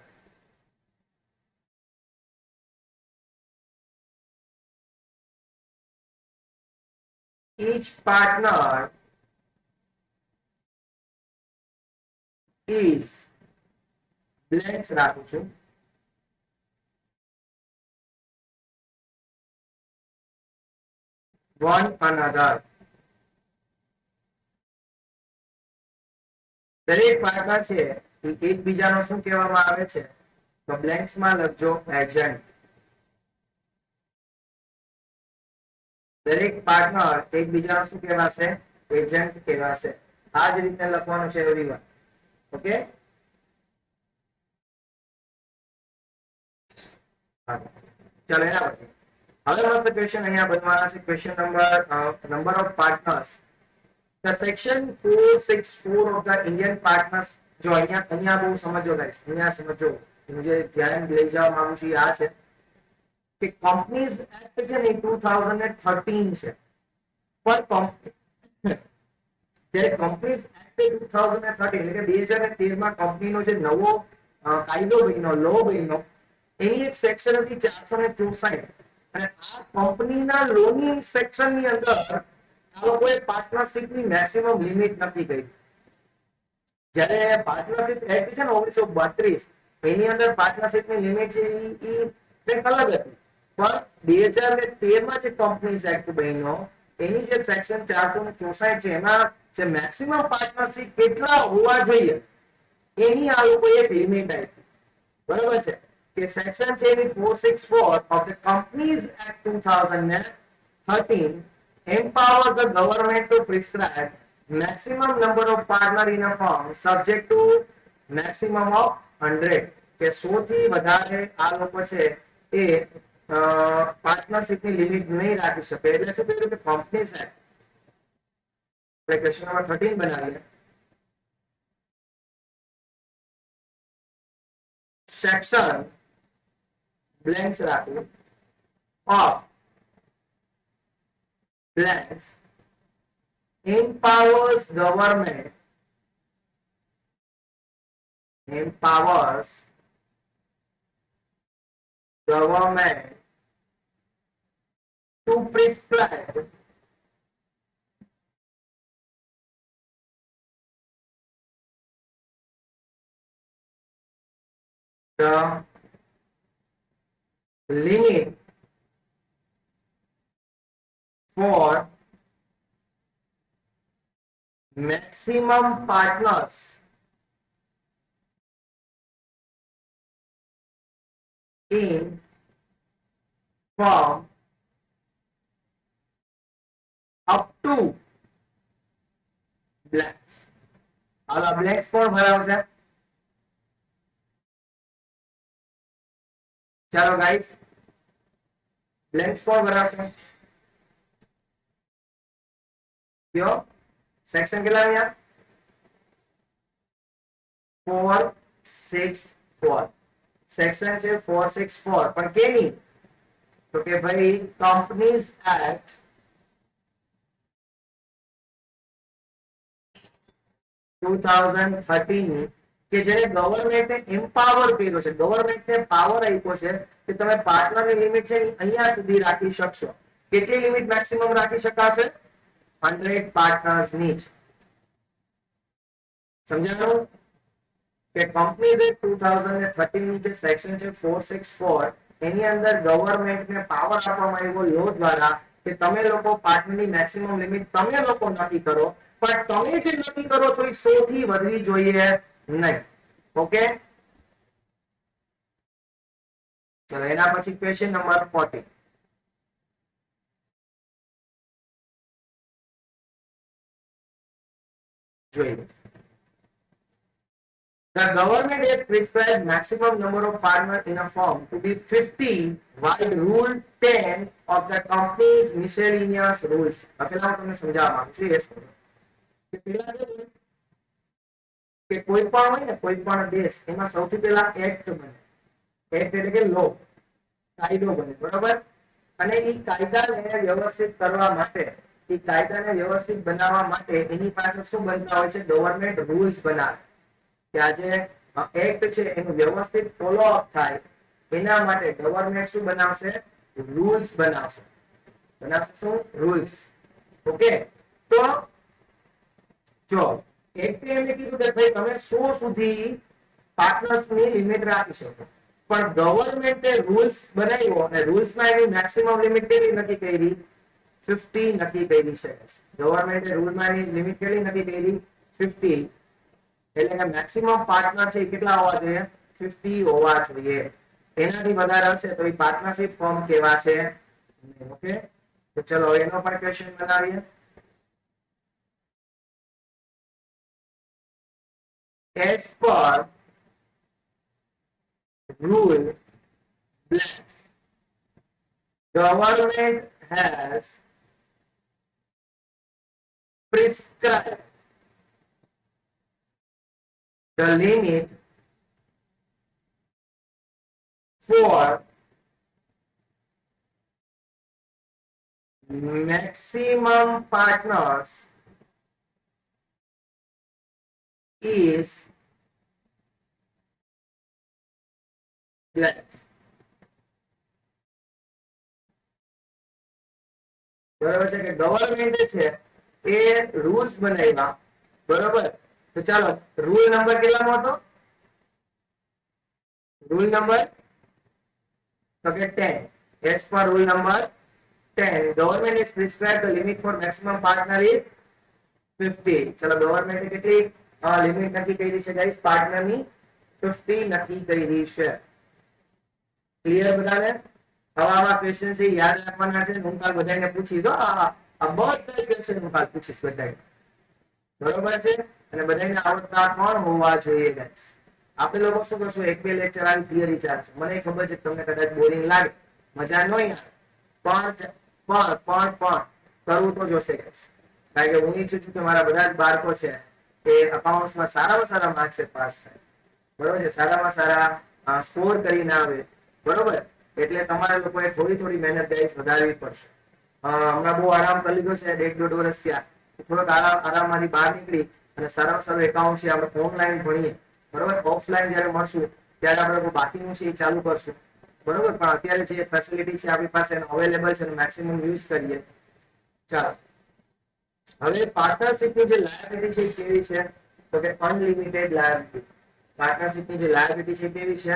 Each partner is blanks રાખું છું, one another. દરેક પાર્ટનર છે એ એકબીજાનો શું કહેવામાં આવે છે? તો બ્લેન્ક્સ માં લખજો એજન્ટ. દરેક પાર્ટનર એકબીજાનો શું કહેવાશે? એજન્ટ કહેવાશે. આ જ રીતે લખવાનું છે એવરીવન. ઓકે, ચલો એના પછી હવે મસ્ત ક્વેશ્ચન અહીંયા બનવાના છે. Question number of partners. The section 464 of the Indian partners. જો અહીંયા બહુ સમજો ગાઈસ, અહીંયા સમજો. હું જે ધ્યાન લઈ જવા માંગુ છું આ છે કે કંપનીઝ એક્ટ છે ને 2013 છે, પણ જ્યારે કંપનીઝ એક્ટ 2013 એટલે કે 2013 માં કંપનીનો જે નવો કાયદો બન્યો, લો બન્યો, એની એક સેક્શન હતી 464 અને આ કંપનીના લોની સેક્શનની અંદર આ લોકોએ પાર્ટનરશિપની મેક્સિમમ લિમિટ નક્કી કરી. જ્યારે પાર્ટનરશિપ એક્ટ છે ને 1932 એની અંદર પાર્ટનરશિપની લિમિટ છે એ કંઈક અલગ હતી, પણ 2013 માં જે કંપનીઝ એક્ટ બન્યો એની જે સેક્શન 464 છે એમાં જે મેક્સિમમ પાર્ટનરશિપ કેટલા હોવા જોઈએ એની આ લોકોએ એક લિમિટ આપી. બરાબર છે કે સેક્શન છે એની 464 of the Companies Act 2013 empower the government to prescribe maximum number of partner in a firm subject to maximum of 100 કે 100 થી વધારે આ લોકો છે એ પાર્ટનરશિપની લિમિટ નહીં રાખી શકે. એટલે શું કહ્યું કે કંપનીઝ એક્ટ આપણે ક્વેશ્ચન નંબર 13 બનાવીએ. સેક્શન બ્લેન્ક્સ રાખવું of blanks empowers government to prescribe the limit for maximum partners in firm up to blanks. હવે blanks કોણ ભરાવશે? ચાલો ગાઈસ, blanks કોણ ભરાવશે? કયો સેક્શન કેટલા આવ્યા? 464 સેક્શન છે 464, પણ કેની? તો કે ભાઈ કંપનીઝ એક્ટ 2013 કે જેને ગવર્નમેન્ટે એમ્પાવર કર્યો છે, ગવર્નમેન્ટને પાવર આપ્યો છે કે તમે પાર્ટનરની લિમિટ છે અહીંયા સુધી રાખી શકશો. કેટલી લિમિટ મેક્સિમમ રાખી શકાશે? 100 પાર્ટનર્સ ની જ. સમજાણું કે કંપનીઝ એક્ટ 2013 ની જે સેક્શન છે 464 એની અંદર ગવર્નમેન્ટને પાવર આપવામાં આવ્યો લો દ્વારા કે તમે લોકો પાર્ટનરની મેક્સિમમ લિમિટ તમે લોકો નક્કી કરો, પણ તમે જે નક્કી કરો છો એ 100 થી વધવી જોઈએ નહીં. ઓકે, ચલો એના પછી ક્વેશ્ચન નંબર 40 જોઈએ. The government has prescribed maximum number of partners in a firm to be 50 while Rule 10 of the company's miscellaneous rules. પેલા હું તમને સમજાવવા માંગુ છું એ સમજો કે પેલા કે કોઈ પણ હોય ને કોઈ પણ દેશ એમાં સૌથી પહેલા એક્ટ બને. એક્ટ એટલે કે લો, કાયદો બને. બરોબર, અને એ કાયદાને વ્યવસ્થિત કરવા માટે, એ કાયદાને વ્યવસ્થિત બનાવવા માટે એની પાસે શું બનતા હોય છે? ગવર્નમેન્ટ રૂલ્સ બનાવે કે આજે એક્ટ છે એનું વ્યવસ્થિત ફોલો અપ થાય એના માટે ગવર્નમેન્ટ શું બનાવશે? રૂલ્સ બનાવશે. શું? રૂલ્સ. ઓકે, તો જો એક્ટે એમને કીધું કે ભાઈ તમે 100 સુધી પાર્ટનર્સની લિમિટ રાખી શકો, પણ ગવર્નમેન્ટે રૂલ્સ બનાવ્યો અને રૂલ્સમાં એની મેક્સિમમ લિમિટ કેટલી નક્કી કરી? 50 નક્કી કરી છે. ગવર્નમેન્ટે રૂલમાં એની લિમિટ કેટલી નક્કી કરી? 50. એટલે કે મેક્સિમમ પાર્ટનર છે કેટલા હોવા જોઈએ? 50 હોવા જોઈએ. એનાથી વધારે હશે તો એ પાર્ટનરશિપ ફોર્મ કહેવાશે. ઓકે, તો ચલો એનો પણ ક્વેશ્ચન બનાવીએ. as per rule blanks, government has prescribed the limit for maximum partners is blanks. બરાબર છે કે ગવર્મેન્ટ છે એ રૂલ્સ બનાવ્યા, બરાબર? તો ચાલો રૂલ નંબર કેટલાનો હતો? રૂલ નંબર તો કે 10. as per rule number 10, government is prescribed the limit for maximum partner is 50. ચલો ગવર્મેન્ટે કેટલી લિમિટ નક્કી કરી છે ગાઈસ? પાર્ટનરની 50 નક્કી કરી છે. ક્લિયર બધાને? આવા ક્વેશ્ચન છે યાદ રાખવાના છે. હું કાલ બધાને પૂછીશ. આ બધા ક્વેશ્ચન હું કાલ પૂછીશ બધાને, બરોબર છે? અને બધાને આવડતા પણ હોવા જોઈએ ગાઈસ. આપણે લોકો શું કરશું, એક બે લેક્ચર આવી થિયરી ચાલશે. મને ખબર છે તમને કદાચ બોરિંગ લાગે, મજા ન આવે, પણ કરવું તો જોશે ગાઈસ. કારણ કે હું ઈચ્છું છું કે મારા બધા જ બાળકો છે એ અકાઉન્ટ્સમાં સારામાં સારા માર્ક્સે પાસ થાય, બરોબર છે? સારામાં સારા સ્કોર કરીને આવે, બરોબર? એટલે તમારા લોકોએ થોડી થોડી મહેનત ગાઈસ વધારવી પડશે. હમણાં બહુ આરામ કરી લીધો છે, 1.5 વર્ષ થયા. થોડોક આરામમાંથી બહાર નીકળી અને સારામાં સારું એકાઉન્ટ છે આપણે ઓનલાઈન ભણીએ, બરોબર? ઓફલાઈન જયારે મળશું ત્યારે આપણે બાકીનું છે એ ચાલુ કરશું, બરોબર? પણ અત્યારે જે ફેસિલિટી છે આપણી પાસે અવેલેબલ છે અને મેક્સિમમ યુઝ કરીએ. ચાલો હવે પાર્ટનરશિપની જે લાયબિલિટી છે કેવી છે? તો કે અનલિમિટેડ લાયબિલિટી. પાર્ટનરશિપની જે લાયબિલિટી છે કેવી છે?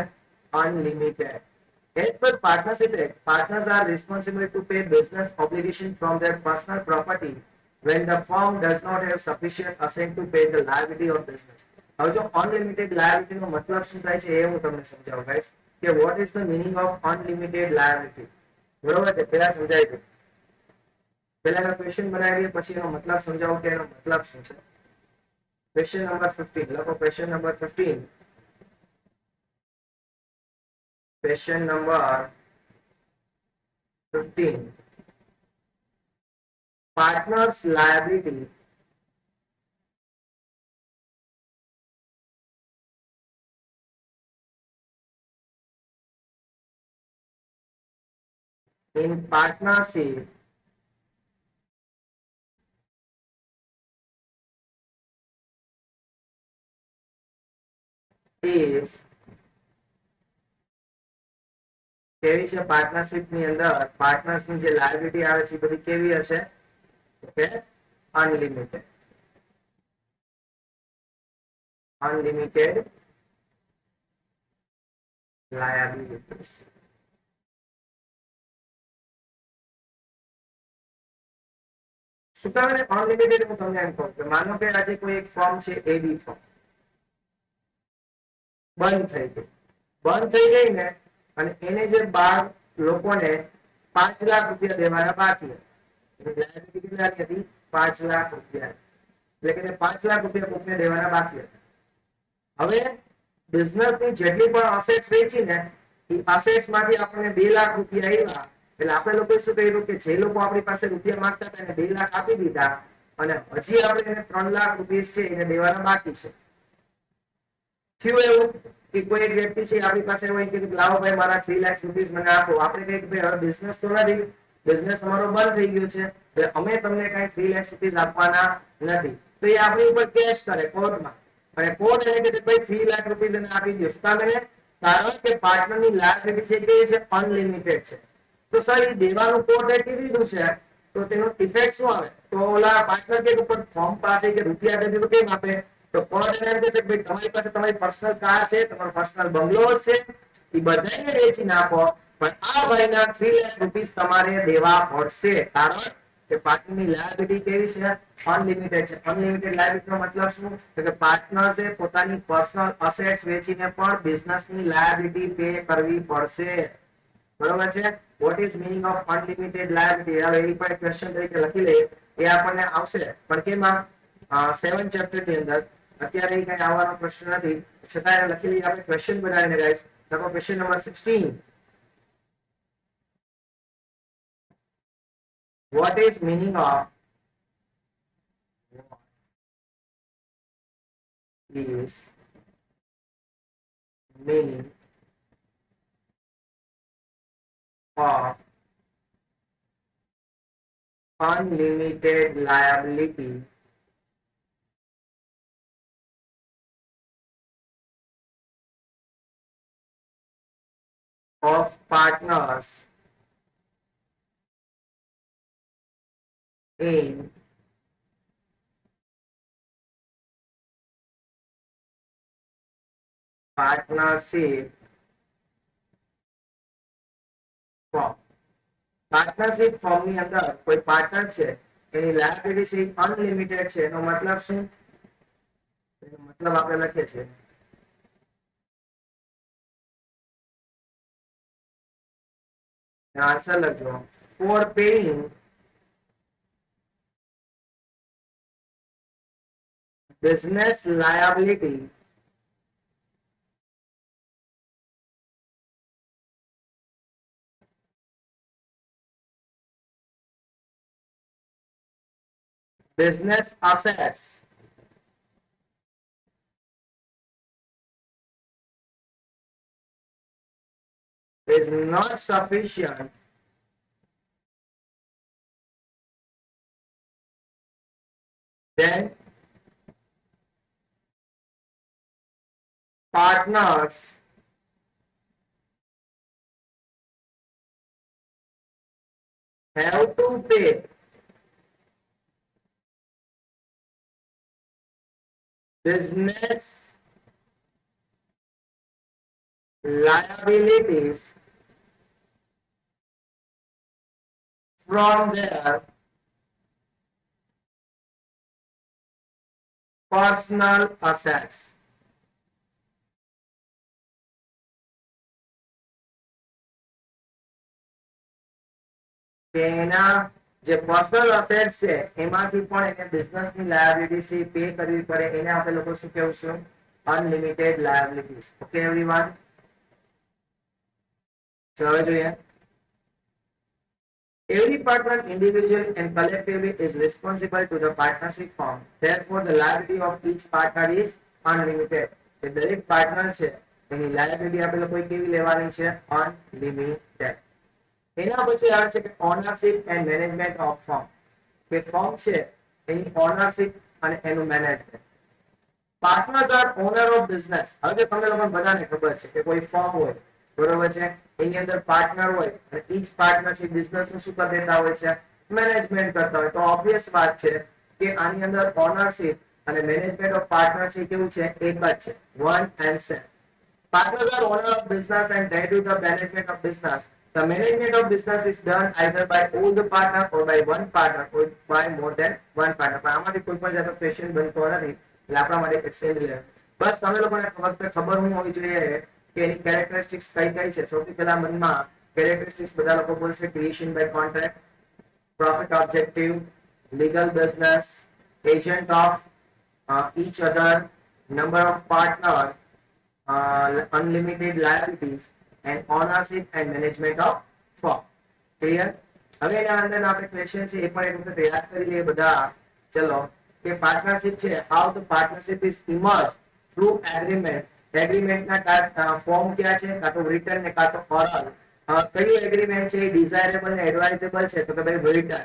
Unlimited. As per Partnership Act, partners are responsible to pay business obligation from their personal property when the firm does not have sufficient asset to pay the liability of business. હવે જો અનલિમિટેડ લાયબિલિટી નો મતલબ શું થાય છે એ હું તમને સમજાવું ગાઈસ, કે what is the meaning of unlimited liability. બરોબર છે? પહેલા સમજાવી દઉં. પહેલા ક્વેશ્ચન બનાવીએ પછી એનો મતલબ સમજાવું કે એનો મતલબ શું છે. ક્વેશ્ચન નંબર 15 લખો. Question number 15. Question number 15. Partner's liability in partnership is કેવી છે? પાર્ટનરશિપ ની અંદર પાર્ટનર્સ ની જે લાયબિલિટી આવે છે બધી કેવી હશે? Okay, unlimited. Unlimited liabilities. શું કામ અનલિમિટેડ? હું તમને એમ કહું કે માનો કે આજે કોઈ એક ફોર્મ છે, એબી ફોર્મ બંધ થઈ ગઈ ને, અને એને જે 12 લોકોને 5 લાખ રૂપિયા દેવાના બાકી હતા. કેટલાની હતી? 5 લાખ રૂપિયા. એટલે કે 5 લાખ રૂપિયા કોકને દેવાના બાકી હતા. હવે બિઝનેસની જેટલી પણ અસેટ્સ વેચી ને એ અસેટ્સ માંથી આપણને 2 લાખ રૂપિયા આવ્યા. એટલે આપણે લોકો શું કર્યું કે જે લોકો આપણી પાસે રૂપિયા માંગતા હતા એને 2 લાખ આપી દીધા, અને હજી આપણે એને 3 લાખ રૂપિયા છે એને દેવાના બાકી છે. થયું એવું કે કોઈ એક વ્યક્તિ છે આપણી પાસે હોય કે લાવો ભાઈ મારા 3 લાખ રૂપિયા મને આપો. આપણે કહીએ કે ભાઈ હવે બિઝનેસ તો નથી, બિઝનેસ અમારો બંધ થઈ ગયો છે, એટલે અમે તમને કઈ 3 લાખ રૂપિયા આપવાના નથી. તો એ આપણી ઉપર કેસ કરે કોર્ટમાં, અને કોર્ટ એને કહે છે ભાઈ 3 લાખ રૂપિયા એને આપી દો. શું કામ? એને કારણ કે પાર્ટનરની લાયબિલિટી છે કેવી છે? અનલિમિટેડ છે. તો સર એ દેવાનું કોર્ટે કીધું છે, તો તેનો ઇફેક્ટ શું આવે? તો ઓલા પાર્ટનર કે ઉપર ફોર્મ પાસે કે રૂપિયા આપે તો કેમ આપે? તો કોર્ટ એમ કહે છે કે ભાઈ તમારી પાસે તમારી પર્સનલ કાર છે, તમારો પર્સનલ બંગલો છે, એ બધાને વેચી નાખો, પણ આ ભાઈના 3 લાખ રૂપિયા તમારે દેવા પડશે. કારણ કે પાર્ટનરની લાયબિલિટી કેવી છે? અનલિમિટેડ છે. અનલિમિટેડ લાયબિલિટી નો મતલબ શું? કે પાર્ટનર્સે પોતાની પર્સનલ અસેટ્સ વેચીને પણ બિઝનેસની લાયબિલિટી પે કરવી પડશે. બરોબર છે? Vote is meaning of unlimited liability? હવે એ પણ ક્વેશ્ચન તરીકે લખી લઈએ, એ આપણને આવશે. પણ કેમાં? 7 ચેપ્ટર ની અંદર અત્યારે એ કઈ આવવાનો પ્રશ્ન નથી, છતાં એને લખી લઈએ આપણે ક્વેશ્ચન બનાવીને ગાઈસ. લખો question number 16. What is meaning of is meaning of unlimited liability of partners in partnership firm. Partnership form ની અંદર કોઈ પાર્ટનર છે એની લાયબિલિટી છે અનલિમિટેડ છે, એનો મતલબ શું? એનો મતલબ આપણે લખીએ છીએ આન્સર લખજો. For paying business liability business assets is not sufficient then partners have to pay business liabilities from their personal assets. એના જે પર્સનલ અસેટ્સ છે એમાંથી પણ એને બિઝનેસની લાયબિલિટી પે કરવી પડે, એને આપણે લોકો શું કહેશું? Unlimited liabilities. ઓકે એવરીવન, ચલો જોઈએ. Every partner individually and collectively is responsible to the partnership firm. Therefore, the liability of each partner is unlimited. એ દરેક પાર્ટનર છે એની લાયબિલિટી આપણે લોકોએ કેવી લેવાની છે? અનલિમિટેડ. એના પછી આવે છે કે ownership and management of firm. કે ફર્મ છે એની ઓનરશિપ અને એનું management. Partners are owner of business. હવે તમને લોકોને બધાને ખબર છે કે કોઈ ફર્મ હોય, બરોબર છે, એની અંદર પાર્ટનર હોય અને ઈચ પાર્ટનર છે બિઝનેસ નું શું કરી દેતા હોય છે? મેનેજમેન્ટ કરતા હોય. તો ઓબ્વિયસ વાત છે કે આની અંદર ઓનરશિપ અને મેનેજમેન્ટ ઓફ પાર્ટનર છે કેવું છે? એક જ છે, one and same. Partners are owner of business and they do the management of business. The management of business is done either by all the partner or by one partner or by more than one partner. પણ આમાંથી કોઈ પણ જાતનો ક્વેશ્ચન બનતો નથી એટલે આપણા માટે એક્સચેન્જ લે. બસ તમે લોકોને ફક્ત ખબર હું હોવી જોઈએ કે એની કેરેક્ટરિસ્ટિક્સ કઈ કઈ છે. સૌથી પહેલા મનમાં કેરેક્ટરિસ્ટિક્સ બધા લોકો બોલશે creation by contract, profit objective, legal business, agent of each other, number of partner, unlimited liabilities and ownership and management of firm. Clear? હવે એના અંદર આપણે ક્વેશ્ચન છે એ પણ એક વખત યાદ કરી લઈએ બધા. ચલો કે પાર્ટનરશિપ છે, how the partnership is emerged through agreement. એગ્રીમેન્ટના ફોર્મ ક્યાં છે? કાં તો રિટન ને કાં તો ઓરલ. કયું એગ્રીમેન્ટ છે એ ડિઝાયરેબલ ને એડવાઇઝેબલ છે? તો કે ભાઈ રિટન.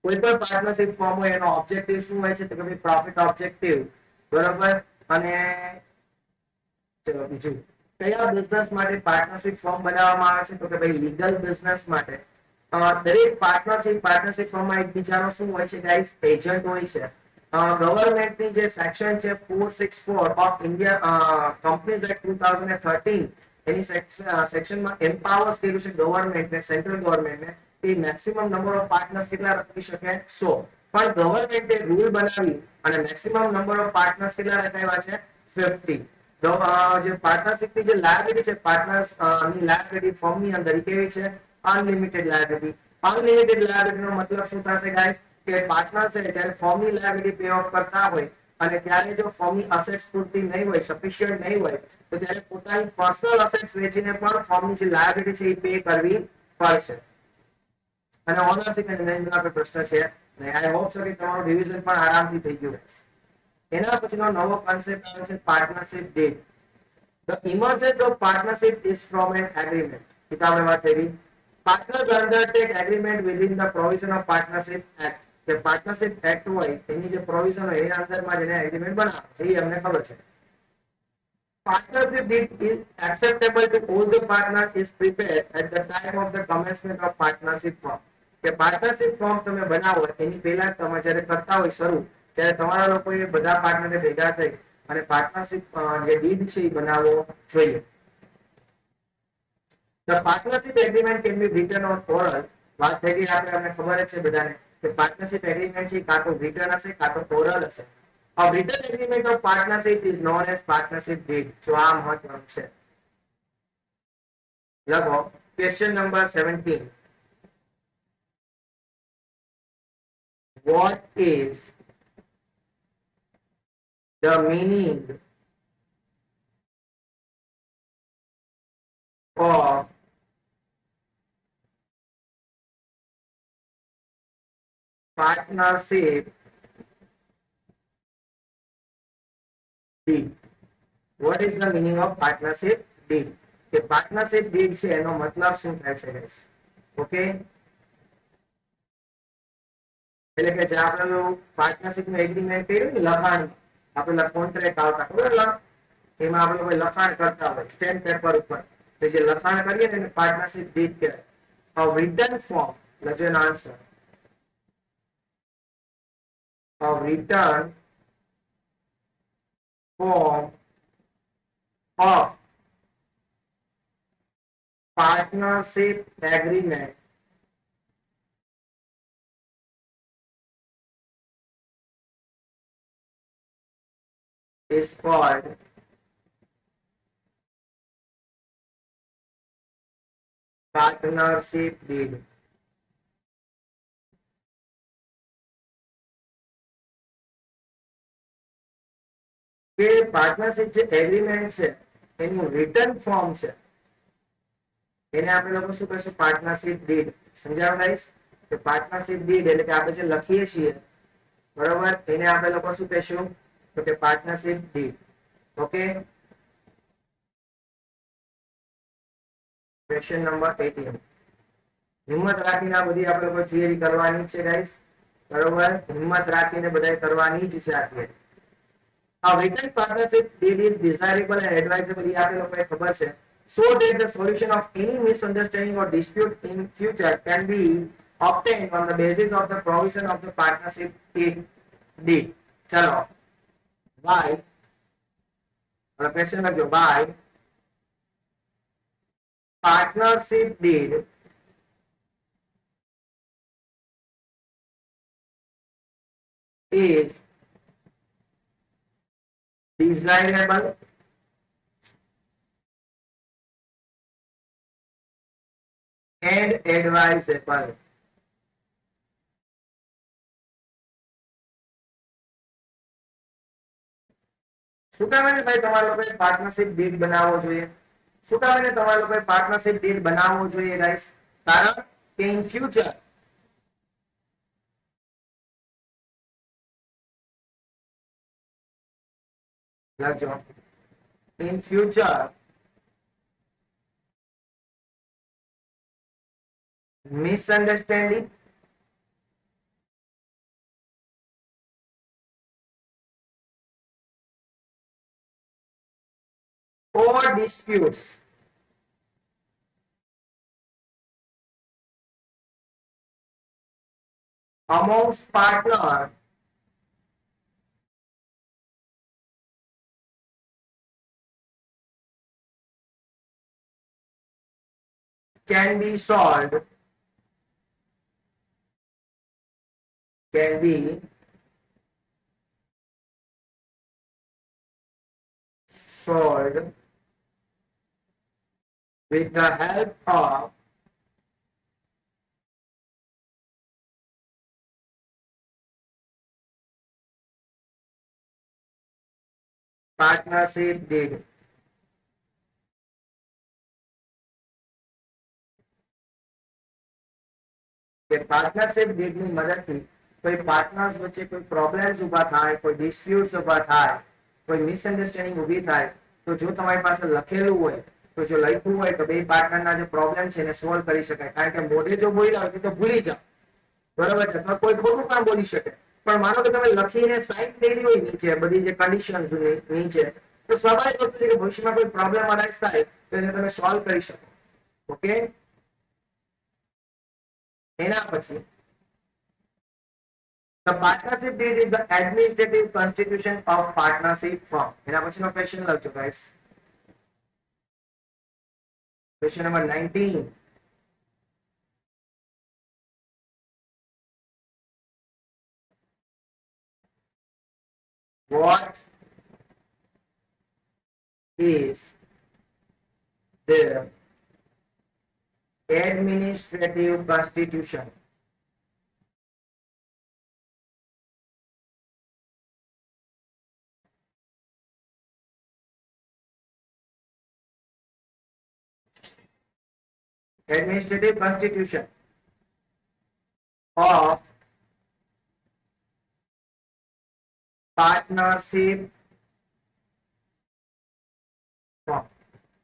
કોઈ પણ પાર્ટનરશિપ ફોર્મ હોય એનો ઓબ્જેક્ટિવ શું હોય છે? તો કે ભાઈ પ્રોફિટ ઓબ્જેક્ટિવ, બરોબર. અને ચલો બીજું, કયા બિઝનેસ માટે પાર્ટનરશિપ ફોર્મ બનાવવામાં આવે છે? તો કે ભાઈ લીગલ બિઝનેસ માટે. દરેક પાર્ટનરશિપ ફોર્મમાં એકબીજાનો શું હોય છે ગાઈસ? એજન્ટ હોય છે. ગવર્મેન્ટની જે સેક્શન છે 464 ઓફ ઇન્ડિયા કંપનીઝ એક્ટ 2013 એની સેક્શનમાં એમ્પાવર્સ કર્યું છે ગવર્મેન્ટને, સેન્ટ્રલ ગવર્મેન્ટને, કે મેક્સિમમ નંબર ઓફ પાર્ટનર્સ કેટલા રાખી શકે? 100. પણ ગવર્મેન્ટે રૂલ બનાવી અને મેક્સિમમ નંબર ઓફ પાર્ટનર્સ કેટલા રખાવ્યા છે? 50. તો જે પાર્ટનરશિપની જે લાયબિલિટી છે પાર્ટનર્સ ની લાયબિલિટી ફોર્મ ની અંદર કેવી છે? Unlimited liability. અનલિમિટેડ લાયબિલિટી નો મતલબ શું થશે ગાઈસ? કે પાર્ટનર છે જ્યારે ફોર્મ ની લાયબિલિટી પે ઓફ કરતા હોય અને ત્યારે જો ફર્મની અસેટ્સ પૂરતી નહીં હોય, સફિશિયન્ટ નહીં હોય, તો ત્યારે પોતાની પર્સનલ અસેટ્સ વેચીને પણ ફર્મની જે લાયબિલિટી છે એ પે કરવી પડશે. અને ઓનરશિપ એન્ડ મેનેજમેન્ટનો પ્રશ્ન છે અને આઈ હોપ સો કે તમારું રિવિઝન પણ આરામથી થઈ ગયું હશે. એના પછીનો નવો કોન્સેપ્ટ આવે છે partnership did. The emergence of partnership is from an agreement. એ તો આપણે વાત થઈ. Partners undertake agreement within the provision of Partnership Act. કે પાર્ટનરશિપ એક્ટ હોય એની જે પ્રોવિઝન હોય એના અંદરમાં જેને એગ્રીમેન્ટ બનાવે છે એ અમને ખબર છે. Partnership deed is acceptable to all the partners is prepared at the time of the commencement of partnership form. કે પાર્ટનરશિપ ફોર્મ તમે બનાવો એની પહેલા તમે જ્યારે કરતા હોય શરૂ ત્યારે તમારા લોકોએ બધા પાર્ટનરને ભેગા થઈ અને પાર્ટનરશિપ જે ડીડ છે એ બનાવવો જોઈએ. The partnership agreement can be written or oral. વાત થઈ ગઈ આપણે અમને ખબર જ છે બધાને કે પાર્ટનરશિપ એગ્રીમેન્ટ છે કાં તો written હશે કાં તો oral હશે. A written agreement of partnership is known as partnership deed. જો આ મહત્વનું છે. લખો question number 17. What is the meaning of partnership deed? What is the meaning of partnership deed? કે પાર્ટનરશિપ ડીડ છે એનો મતલબ શું થાય છે ગાઈસ? ઓકે, એટલે કે જે આપણે પાર્ટનરશિપ નું એગ્રીમેન્ટ કર્યું ને લખાણ આપણે કોન્ટ્રાક્ટ આવતા ખબર એમાં આપણે કોઈ લખાણ કરતા હોય સ્ટેમ્પ પેપર ઉપર, તો જે લખાણ કરીએ ને એને પાર્ટનરશિપ ડીડ કહેવાય. A written form, લખજો એનો answer. A written form of partnership agreement is called partnership deed. કે પાર્ટનરશિપ જે એગ્રીમેન્ટ છે એનું રિટર્ન ફોર્મ છે એને આપણે લોકો શું કહીશું? Partnership deed. સમજાવ ગાઈસ? કે પાર્ટનરશિપ ડીડ એટલે કે આપણે જે લખીએ છીએ બરોબર એને આપણે લોકો શું કહીશું? તો કે partnership did. Okay, question number 18. હિંમત રાખીને આ બધી આપણે લોકો થિયરી કરવાની છે ગાઈસ, બરોબર? હિંમત રાખીને બધાય કરવાની જ છે આ theory. A written partnership deed is desirable and advisable. એ આપણે લોકોને ખબર છે. So that the solution of any misunderstanding or dispute in future can be obtained on the basis of the provision of the partnership deed. ચલો, by question લખજો. By partnership deed is desirable and advisable. શું કામ ને ભાઈ તમારા લોકોએ પાર્ટનરશિપ ડીડ બનાવવો જોઈએ? શું કામ ને તમારા લોકોએ પાર્ટનરશિપ ડીડ બનાવવો જોઈએ ગાઈસ? કારણ કે ઇન ફ્યુચર લખજો, in future misunderstanding or disputes amongst partners can be solved with the help of partnership did. કે પાર્ટનરશિપ ડીડ ની મદદથી કોઈ પાર્ટનર્સ વચ્ચે કોઈ પ્રોબ્લેમ્સ ઊભા થાય, કોઈ ડિસ્પ્યુટ્સ ઊભા થાય, કોઈ મિસઅન્ડરસ્ટેન્ડિંગ ઊભી થાય, તો જો તમારી પાસે લખેલું હોય, તો જો લખ્યું હોય તો બે પાર્ટનરના જે પ્રોબ્લેમ છે એને સોલ્વ કરી શકાય. કારણ કે મોઢે જો બોલ્યા હોય તો ભૂલી જાઓ, બરોબર છે, અથવા કોઈ ખોટું પણ બોલી શકે. પણ માનો કે તમે લખીને સાઈન કરી હોય નીચે બધી જે કન્ડિશન્સ નીચે, તો સ્વાભાવિક વસ્તુ છે કે ભવિષ્યમાં કોઈ પ્રોબ્લેમ અરાઇઝ થાય તો એને તમે સોલ્વ કરી શકો. ઓકે, એના પછી the partnership deed is the administrative constitution of partnership firm. એના પછીનો ક્વેશ્ચન લખજો guys. Question number 19. What is the administrative constitution of partnership firm?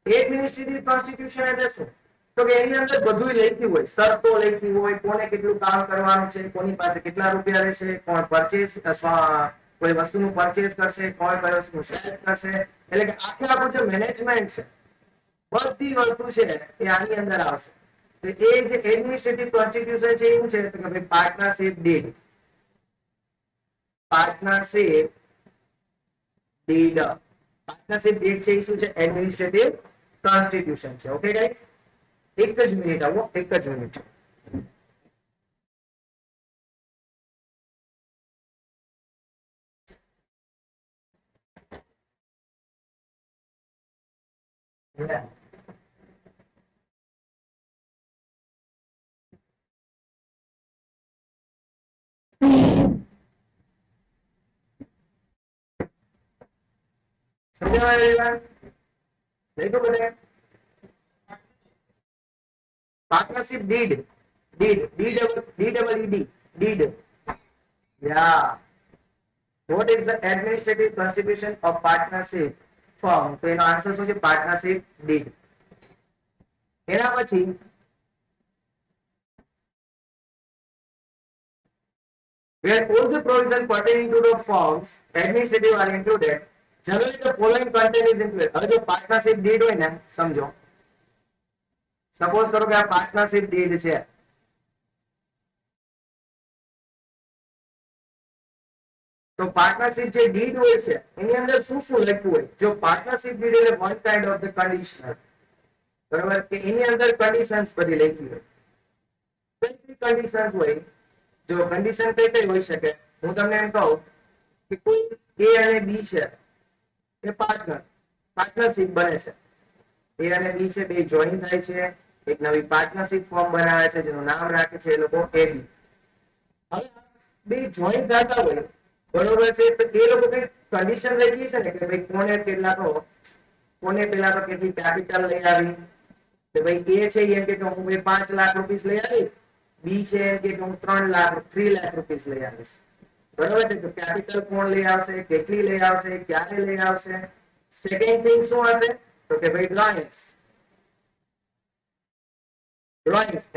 Administrative constitution એટલે શું? તો કે એની અંદર બધું લખ્યું હોય, શરતો લખી હોય, કોને કેટલું કામ કરવાનું છે, કોની પાસે કેટલા રૂપિયા રહેશે, કોણ પરચેસ કોઈ વસ્તુનું પરચેસ કરશે, કોણ કઈ વસ્તુનું સેલ કરશે, એટલે કે આખે આપણું જે મેનેજમેન્ટ છે બધી વસ્તુ છે એ આની અંદર આવશે. તો એ જે એડમિનિસ્ટ્રેટિવ કોન્સ્ટિટ્યુશન છે એવું છે કે ભાઈ partnership did, partnership did, partnership did છે એ શું છે? એડમિનિસ્ટ્રેટિવ કોન્સ્ટિટ્યુશન છે. ઓકે ગાઈસ, એક જ મિનિટ આવો, એક જ minute. Partnership did, did, did. Yeah. What is the administrative constitution of partnership firm? તો એનો આન્સર શું છે? Partnership did. એના પછી where all the provisions pertaining to the firm's administrative are included, generally the following content is included. હવે જો પાર્ટનરશિપ ડીડ હોય ને, સમજો સપોઝ કરો કે આ પાર્ટનરશિપ ડીડ છે, તો પાર્ટનરશિપ જે ડીડ હોય છે એની અંદર શું શું લખ્યું હોય? જો પાર્ટનરશિપ ડીડ એટલે one kind of the conditioner, બરાબર, કે એની અંદર કન્ડિશન્સ બધી લખી હોય. કઈ કન્ડિશન્સ હોય? જો કન્ડિશન કઈ કઈ હોઈ શકે? હું તમને એમ કહું કે કોઈ એ અને બી છે, એ પાર્ટનરશિપ બને છે. એ અને બી છે, બે જોઈન થાય છે, એક નવી પાર્ટનરશિપ ફોર્મ બનાવે છે જેનું નામ રાખે છે એ લોકો એબી. હવે બે જોઈન થતા હોય, બરોબર છે, તો એ લોકો કઈ કન્ડિશન લખી છે ને કે ભાઈ કોને પેલા તો કેટલી કેપિટલ લઈ આવી, કે ભાઈ એ છે એમ કે હું 5 લાખ રૂપિયા લઈ આવીશ, બી છે એમ કે હું 3 લાખ રૂપિયા લઈ આવીશ, બરોબર છે. તો કેપિટલ કોણ લઈ આવશે, કેટલી લઈ આવશે, ક્યારે લઈ આવશે? સેકન્ડ થિંગ શું હશે? તો કે ભાઈ ડ્રોઈંગ્સ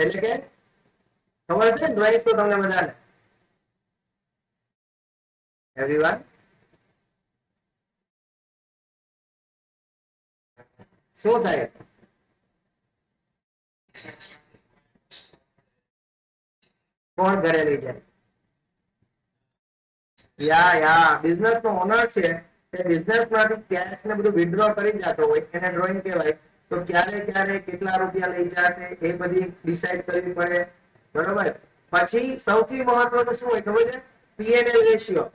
એટલે કે ખબર છે ને ડ્રોઈંગ્સ તો તમને બધાને? એવરીવન શું થાય? કોણ ઘરે લઈ જાય? યા બિઝનેસ નો ઓનર છે, તે બિઝનેસ માંથી કેશ ને બધું વિથડ્રો કરી જતો હોય, એને ડ્રોઈંગ કહેવાય. તો ક્યારે કેટલા રૂપિયા લઈ જશે એ બધી ડિસાઈડ કરવી પડે, બરોબર. પછી સૌથી મહત્વનું શું હોય ખબર છે? પીએનએલ રેશિયો,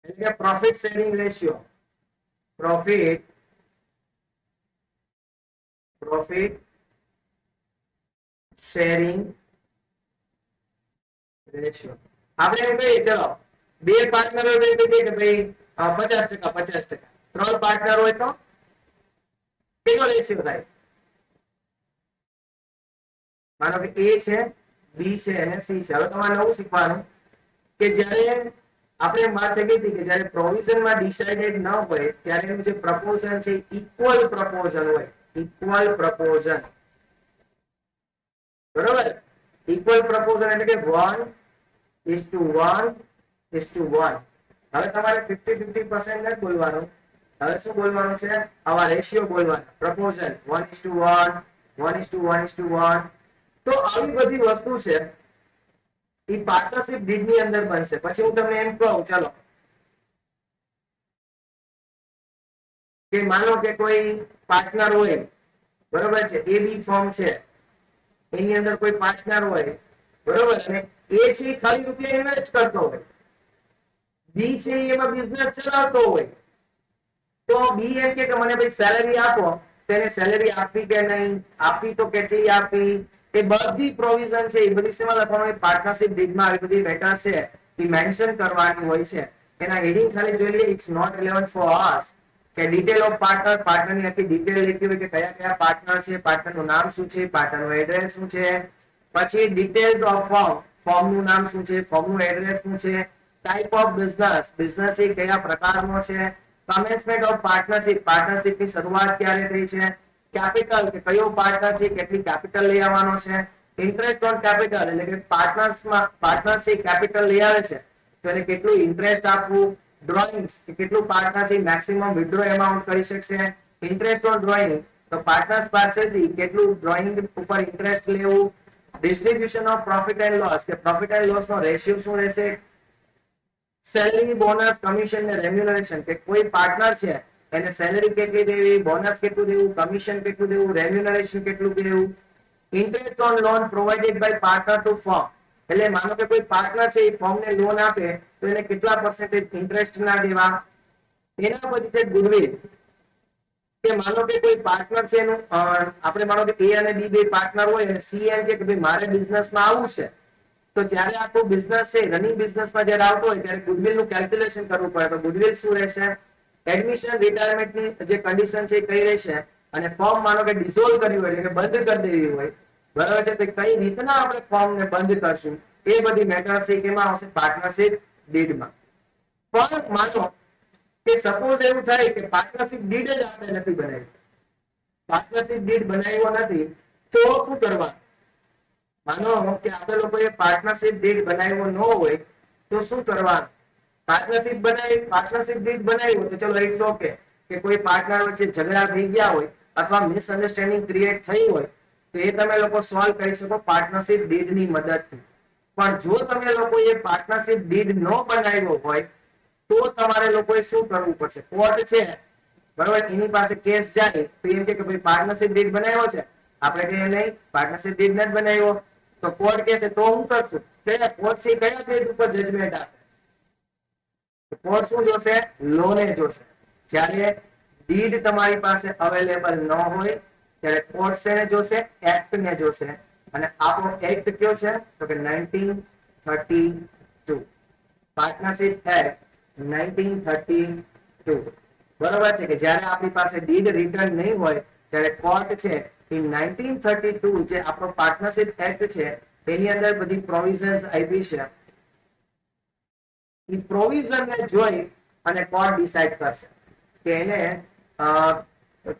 એટલે કે profit sharing ratio. Profit sharing ratio. આપણે એમ કહીએ ચલો બે પાર્ટનરો કે ભાઈ 50%, 50%. 3 પાર્ટનર હોય તો કેટલો રેશિયો થાય? માનો કે A છે, B છે અને C છે. હવે તમારે નવું શીખવાનું કે જ્યારે આપણે વાત થઈ ગઈ હતી કે જ્યારે પ્રોવિઝનમાં ડિસાઇડેડ ન હોય ત્યારે એનું જે પ્રપોઝન છે ઇક્વલ પ્રપોઝન હોય. ઇક્વલ પ્રપોઝન, બરોબર? ઇક્વલ પ્રપોઝન એટલે કે 1:1:1. હવે તમારે 50-50% નથી બોલવાનું. હવે શું બોલવાનું છે? આવા રેશિયો બોલવાનો. પ્રપોઝન 1:1, 1:1:1. તો આવી બધી વસ્તુ છે એ પાર્ટનરશિપ ડીડ ની અંદર બનશે. પછી હું તમને એમ કહું, ચાલો કે માનો કે કોઈ પાર્ટનર હોય, બરોબર છે, એ બી ફોર્મ છે, એની અંદર કોઈ પાર્ટનર હોય, બરોબર, અને એ છે ખાલી રૂપિયા ઇન્વેસ્ટ કરતો હોય, બી છે એમાં બિઝનેસ ચલાવતો હોય, તો બી એમ કે મને ભાઈ સેલેરી આપો, તેને સેલેરી આપવી કે નહીં આપવી, તો કેટલી આપવી, એ બધી પ્રોવિઝન છે એ બધી શેમાં લખવાનું હોય? પાર્ટનરશિપ ડીડમાં આવી બધી મેટર્સ છે એ મેન્શન કરવાની હોય છે. એના હેડિંગ ખાલી જોઈ લઈએ. It's not relevant for us કે ડિટેલ ઓફ પાર્ટનર, પાર્ટનરની આખી ડિટેલ લખી હોય કે કયા કયા પાર્ટનર છે, પાર્ટનરનું નામ શું છે, પાર્ટનરનું એડ્રેસ શું છે, પછી ડિટેલ્સ ઓફ ફોર્મ, ફોર્મનું નામ શું છે, ફોર્મનું એડ્રેસ શું છે, ટાઈપ ઓફ બિઝનેસ, બિઝનેસ એ કયા પ્રકારનો છે, કમેન્સમેન્ટ ઓફ પાર્ટનરશિપ, પાર્ટનરશિપની શરૂઆત ક્યારે થઈ છે, કેપિટલ કે કયો પાર્ટનર છે કેટલી કેપિટલ લઈ આવવાનો છે, ઇન્ટરેસ્ટ ઓન કેપિટલ એટલે કે પાર્ટનરશિપ કેપિટલ લઈ આવે છે તો એને કેટલું ઇન્ટરેસ્ટ આપવું, ડ્રોઈંગ્સ કે કેટલું પાર્ટનર છે મેક્સિમમ વિથડ્રો એમાઉન્ટ કરી શકશે, ઇન્ટરેસ્ટ ઓન ડ્રોઈંગ તો પાર્ટનર્સ પાસેથી કેટલું ડ્રોઈંગ ઉપર ઇન્ટરેસ્ટ લેવું, distribution of profit and loss કે પ્રોફિટ એન્ડ લોસ નો રેશિયો શું રહેશે, સેલરી, બોનસ, કમિશન ને રેમ્યુનરેશન કે કોઈ પાર્ટનર છે એને સેલરી કેટલી દેવી, બોનસ કેટલું દેવું, કમિશન કેટલું દેવું, રેમ્યુનરેશન કેટલું દેવું, interest on loan provided by partner to firm એટલે માનો કે કોઈ પાર્ટનર છે એ ફર્મને લોન આપે તો એને કેટલા પર્સન્ટેજ ઇન્ટરેસ્ટ ના દેવા. એના પછી છે ગુડવિલ કે માનો કે કોઈ પાર્ટનર છે એનું આપણે માનો કે A અને B બે પાર્ટનર હોય અને C એમ કે ભાઈ મારે બિઝનેસમાં આવવું છે તો ત્યારે આખો બિઝનેસ છે રનિંગ બિઝનેસમાં જ્યારે આવતો હોય ત્યારે ગુડવિલ નું કેલ્ક્યુલેશન કરવું પડે. તો ગુડવિલ શું રહેશે? એડમિશન રિટાયરમેન્ટની જે કન્ડિશન છે એ કઈ રહેશે, અને ફોર્મ માનો કે ડિસોલ્વ કર્યું હોય એટલે કે બંધ કરી દેવી હોય, બરાબર છે, તો કઈ રીતના આપણે ફોર્મને બંધ કરશું એ બધી મેટર છે કેમાં આવશે? પાર્ટનરશિપ ડીડમાં. પણ માનો કે સપોઝ એવું થાય કે પાર્ટનરશિપ ડીડ જ આપણે નથી બનાવી, પાર્ટનરશિપ ડીડ બનાવ્યો નથી તો શું કરવાનું? માનો કે આપણે લોકોએ પાર્ટનરશિપ ડીડ બનાવ્યો ન હોય તો શું કરવાનું? પાર્ટનરશિપ ડીડ બનાવ્યો તો ચલો ઇટ્સ ઓકે કે કોઈ પાર્ટનર વચ્ચે ઝઘડા થઈ ગયા હોય અથવા મિસઅન્ડરસ્ટેન્ડિંગ ક્રિએટ થઈ હોય તો એ તમે લોકો સોલ્વ કરી શકો પાર્ટનરશિપ ડીડની મદદથી. પણ જો તમે લોકોએ પાર્ટનરશિપ ડીડ ન બનાવ્યો હોય તો તમારે લોકોએ શું કરવું પડશે? કોર્ટ છે, બરાબર, એની પાસે કેસ જાય તો એમ કે ભાઈ પાર્ટનરશિપ ડીડ બનાવ્યો છે, આપણે કહીએ નહીં પાર્ટનરશિપ ડીડ નથી બનાવ્યો, તો કોર્ટ કહેશે તો હું કરશું કયા કોર્ટ છે કયા કેસ ઉપર જજમેન્ટ આપે? કોર્ટ શું જોશે? લોને જોશે. જ્યારે ડીડ તમારી પાસે અવેલેબલ ન હોય ત્યારે કોર્ટ શેને જોશે? એક્ટ ને જોશે. અને આપણો એક્ટ કયો છે? તો કે 1932 પાર્ટનરશિપ એક્ટ 1932, બરોબર છે, કે જ્યારે આપણી પાસે ડીડ રિટર્ન નહીં હોય ત્યારે કોર્ટ છે એ 1932 જે આપણો પાર્ટનરશિપ એક્ટ છે એની અંદર બધી પ્રોવિઝન્સ આપી છે, એ પ્રોવિઝન ને જોઈ અને કોર્ટ ડિસાઈડ કરશે કે એને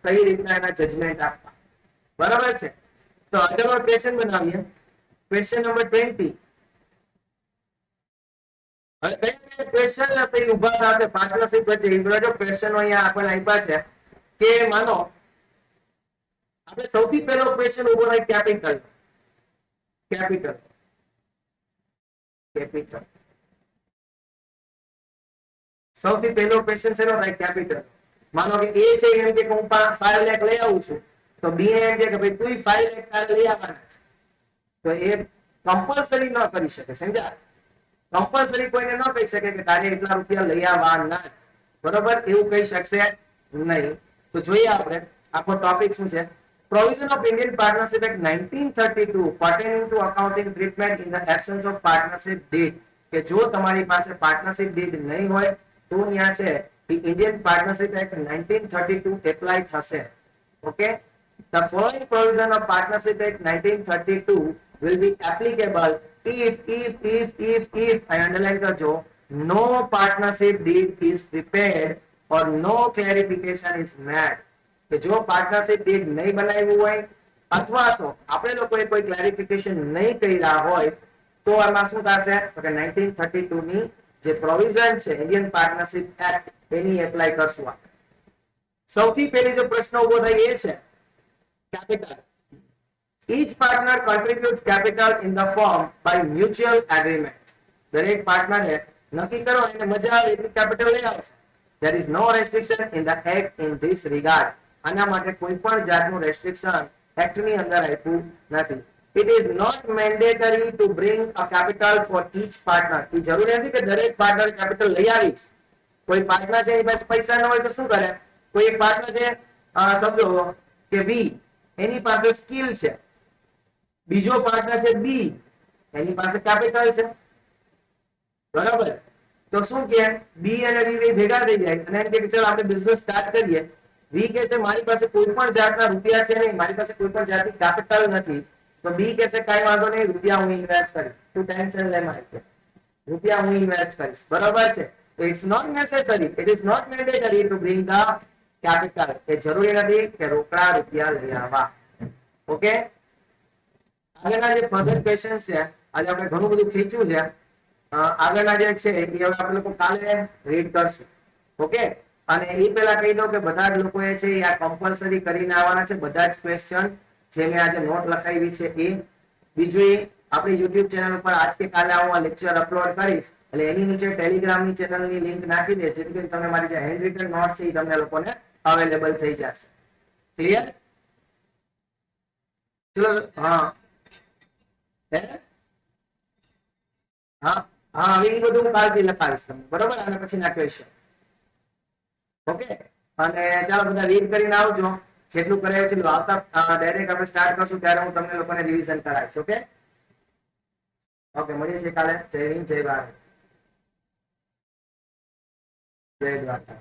કઈ રીતના એના જજમેન્ટ આપવા, બરાબર છે. તો ચલો ક્વેશ્ચન બનાવીએ. Question number 20. હવે ક્વેશ્ચન હશે ઉભા થશે પાર્ટનરશિપ વચ્ચે. એ બધા જો ક્વેશ્ચનો અહીંયા આપણને આપ્યા છે કે માનો આપણે સૌથી પહેલો ક્વેશ્ચન ઉભો થાય કેપિટલ. કેપિટલ કેપિટલ સૌથી પહેલો ક્વેશ્ચન શેનો થાય? કેપિટલ. માનો કે એ છે એમ કે હું 5 લાખ લઈ આવું છું તો બી એમ કે ભાઈ તું 5 લાખ તારે લઈ આવવાના છે, તો એ કમ્પલસરી ન કરી શકે, સમજ્યા? કમ્પલસરી કોઈને ન કહી શકે કે તારે એટલા રૂપિયા લઈ આવવાના જ, બરોબર, એવું કહી શકશે નહીં. તો જોઈએ આપણે આખો ટોપિક શું છે. Provision of Indian Partnership Act 1932 pertaining to accounting treatment in the absence of partnership deed કે જો તમારી પાસે પાર્ટનરશિપ ડીડ નહીં હોય તો ત્યાં છે the Indian Partnership Act 1932 apply થશે. Okay, the following provision of Partnership Act 1932 will be applicable if I underline કરજો, no partnership deed is prepared or no clarification is made. કે જો પાર્ટનરશિપ ડીડ નહીં બનાવ્યું હોય અથવા તો આપણે લોકોએ કોઈ ક્લેરિફિકેશન નહીં કર્યા હોય તો આમાં શું થશે? તો કે 1932 ની જે પ્રોવિઝન છે ઇન્ડિયન પાર્ટનરશિપ એક્ટ એની એપ્લાય કરશું. સૌથી પહેલી જો પ્રશ્ન ઉભો થાય એ છે capital. Each partner contributes capital in the form by mutual agreement. દરેક પાર્ટનરે નક્કી કરો એને મજા આવે એટલી કેપિટલ લઈ આવશે. There is no restriction in the act in this regard. આના માટે કોઈ પણ જાતનું રેસ્ટ્રિક્શન એક્ટ ની અંદર આપ્યું નથી. It is not mandatory to bring a capital for each partner. એ જરૂરી નથી કે દરેક પાર્ટનર કેપિટલ લઈ આવી જ. કોઈ પાર્ટનર છે એની પાસે પૈસા ન હોય તો શું કરે? કોઈ એક પાર્ટનર છે સમજો કે વી, એની પાસે સ્કિલ છે. બીજો પાર્ટનર છે બી, એની પાસે કેપિટલ છે. બરાબર? તો શું કે બી અને વી ભેગા થઈ જાય અને એમ કે ચાલો આપણે બિઝનેસ સ્ટાર્ટ કરીએ. વી કહે છે મારી પાસે કોઈ પણ જાતના રૂપિયા છે નહીં, મારી પાસે કોઈ પણ જાતની કેપિટલ નથી. તો બી કહે છે કાંઈ વાંધો નહીં, રૂપિયા હું ઇન્વેસ્ટ કરીશ, તું ટેન્શન લે મારી, રૂપિયા હું ઇન્વેસ્ટ કરીશ. બરાબર છે? તો it's not necessary, it is not mandatory to bring the capital. એ જરૂરી નથી કે રોકડા રૂપિયા લઈ આવવા. ઓકે, આગળના જે ફર્ધર ક્વેશ્ચન છે, આજે આપણે ઘણું બધું ખીચ્યું છે. આગળના જે છે એ હવે આપણે લોકો કાલે રીડ કરશું. ઓકે, અને એ પહેલા કહી દઉં કે બધા જ લોકોએ છે આ કમ્પલસરી કરીને આવવાના છે બધા જ ક્વેશ્ચન જે મેં આજે નોટ લખાવી છે એ. બીજું એ આપણી YouTube ચેનલ ઉપર આજ કે કાલે હું આ લેક્ચર અપલોડ કરીશ એટલે એની નીચે ટેલિગ્રામની ચેનલની લિંક નાખી દઈશ જેથી કરીને તમે મારી જે હેન્ડ રિટન નોટ્સ છે એ તમને લોકોને અવેલેબલ થઈ જશે. ક્લિયર? ચલો હા હા હા, હવે એ બધું હું કાલથી લખાવીશ તમને. બરોબર? અને પછી ના ક્વેશ્ચન. ઓકે, અને ચાલો બધા રીડ કરીને આવજો. જેટલું કરાયું છે આવતા ડાયરેક્ટ આપણે સ્ટાર્ટ કરશું ત્યારે હું તમને લોકોને રિવિઝન કરાવીશ. ઓકે ઓકે, મળીએ છીએ કાલે. જય હિન્દ, જય ભારત, જય દ્વારકા.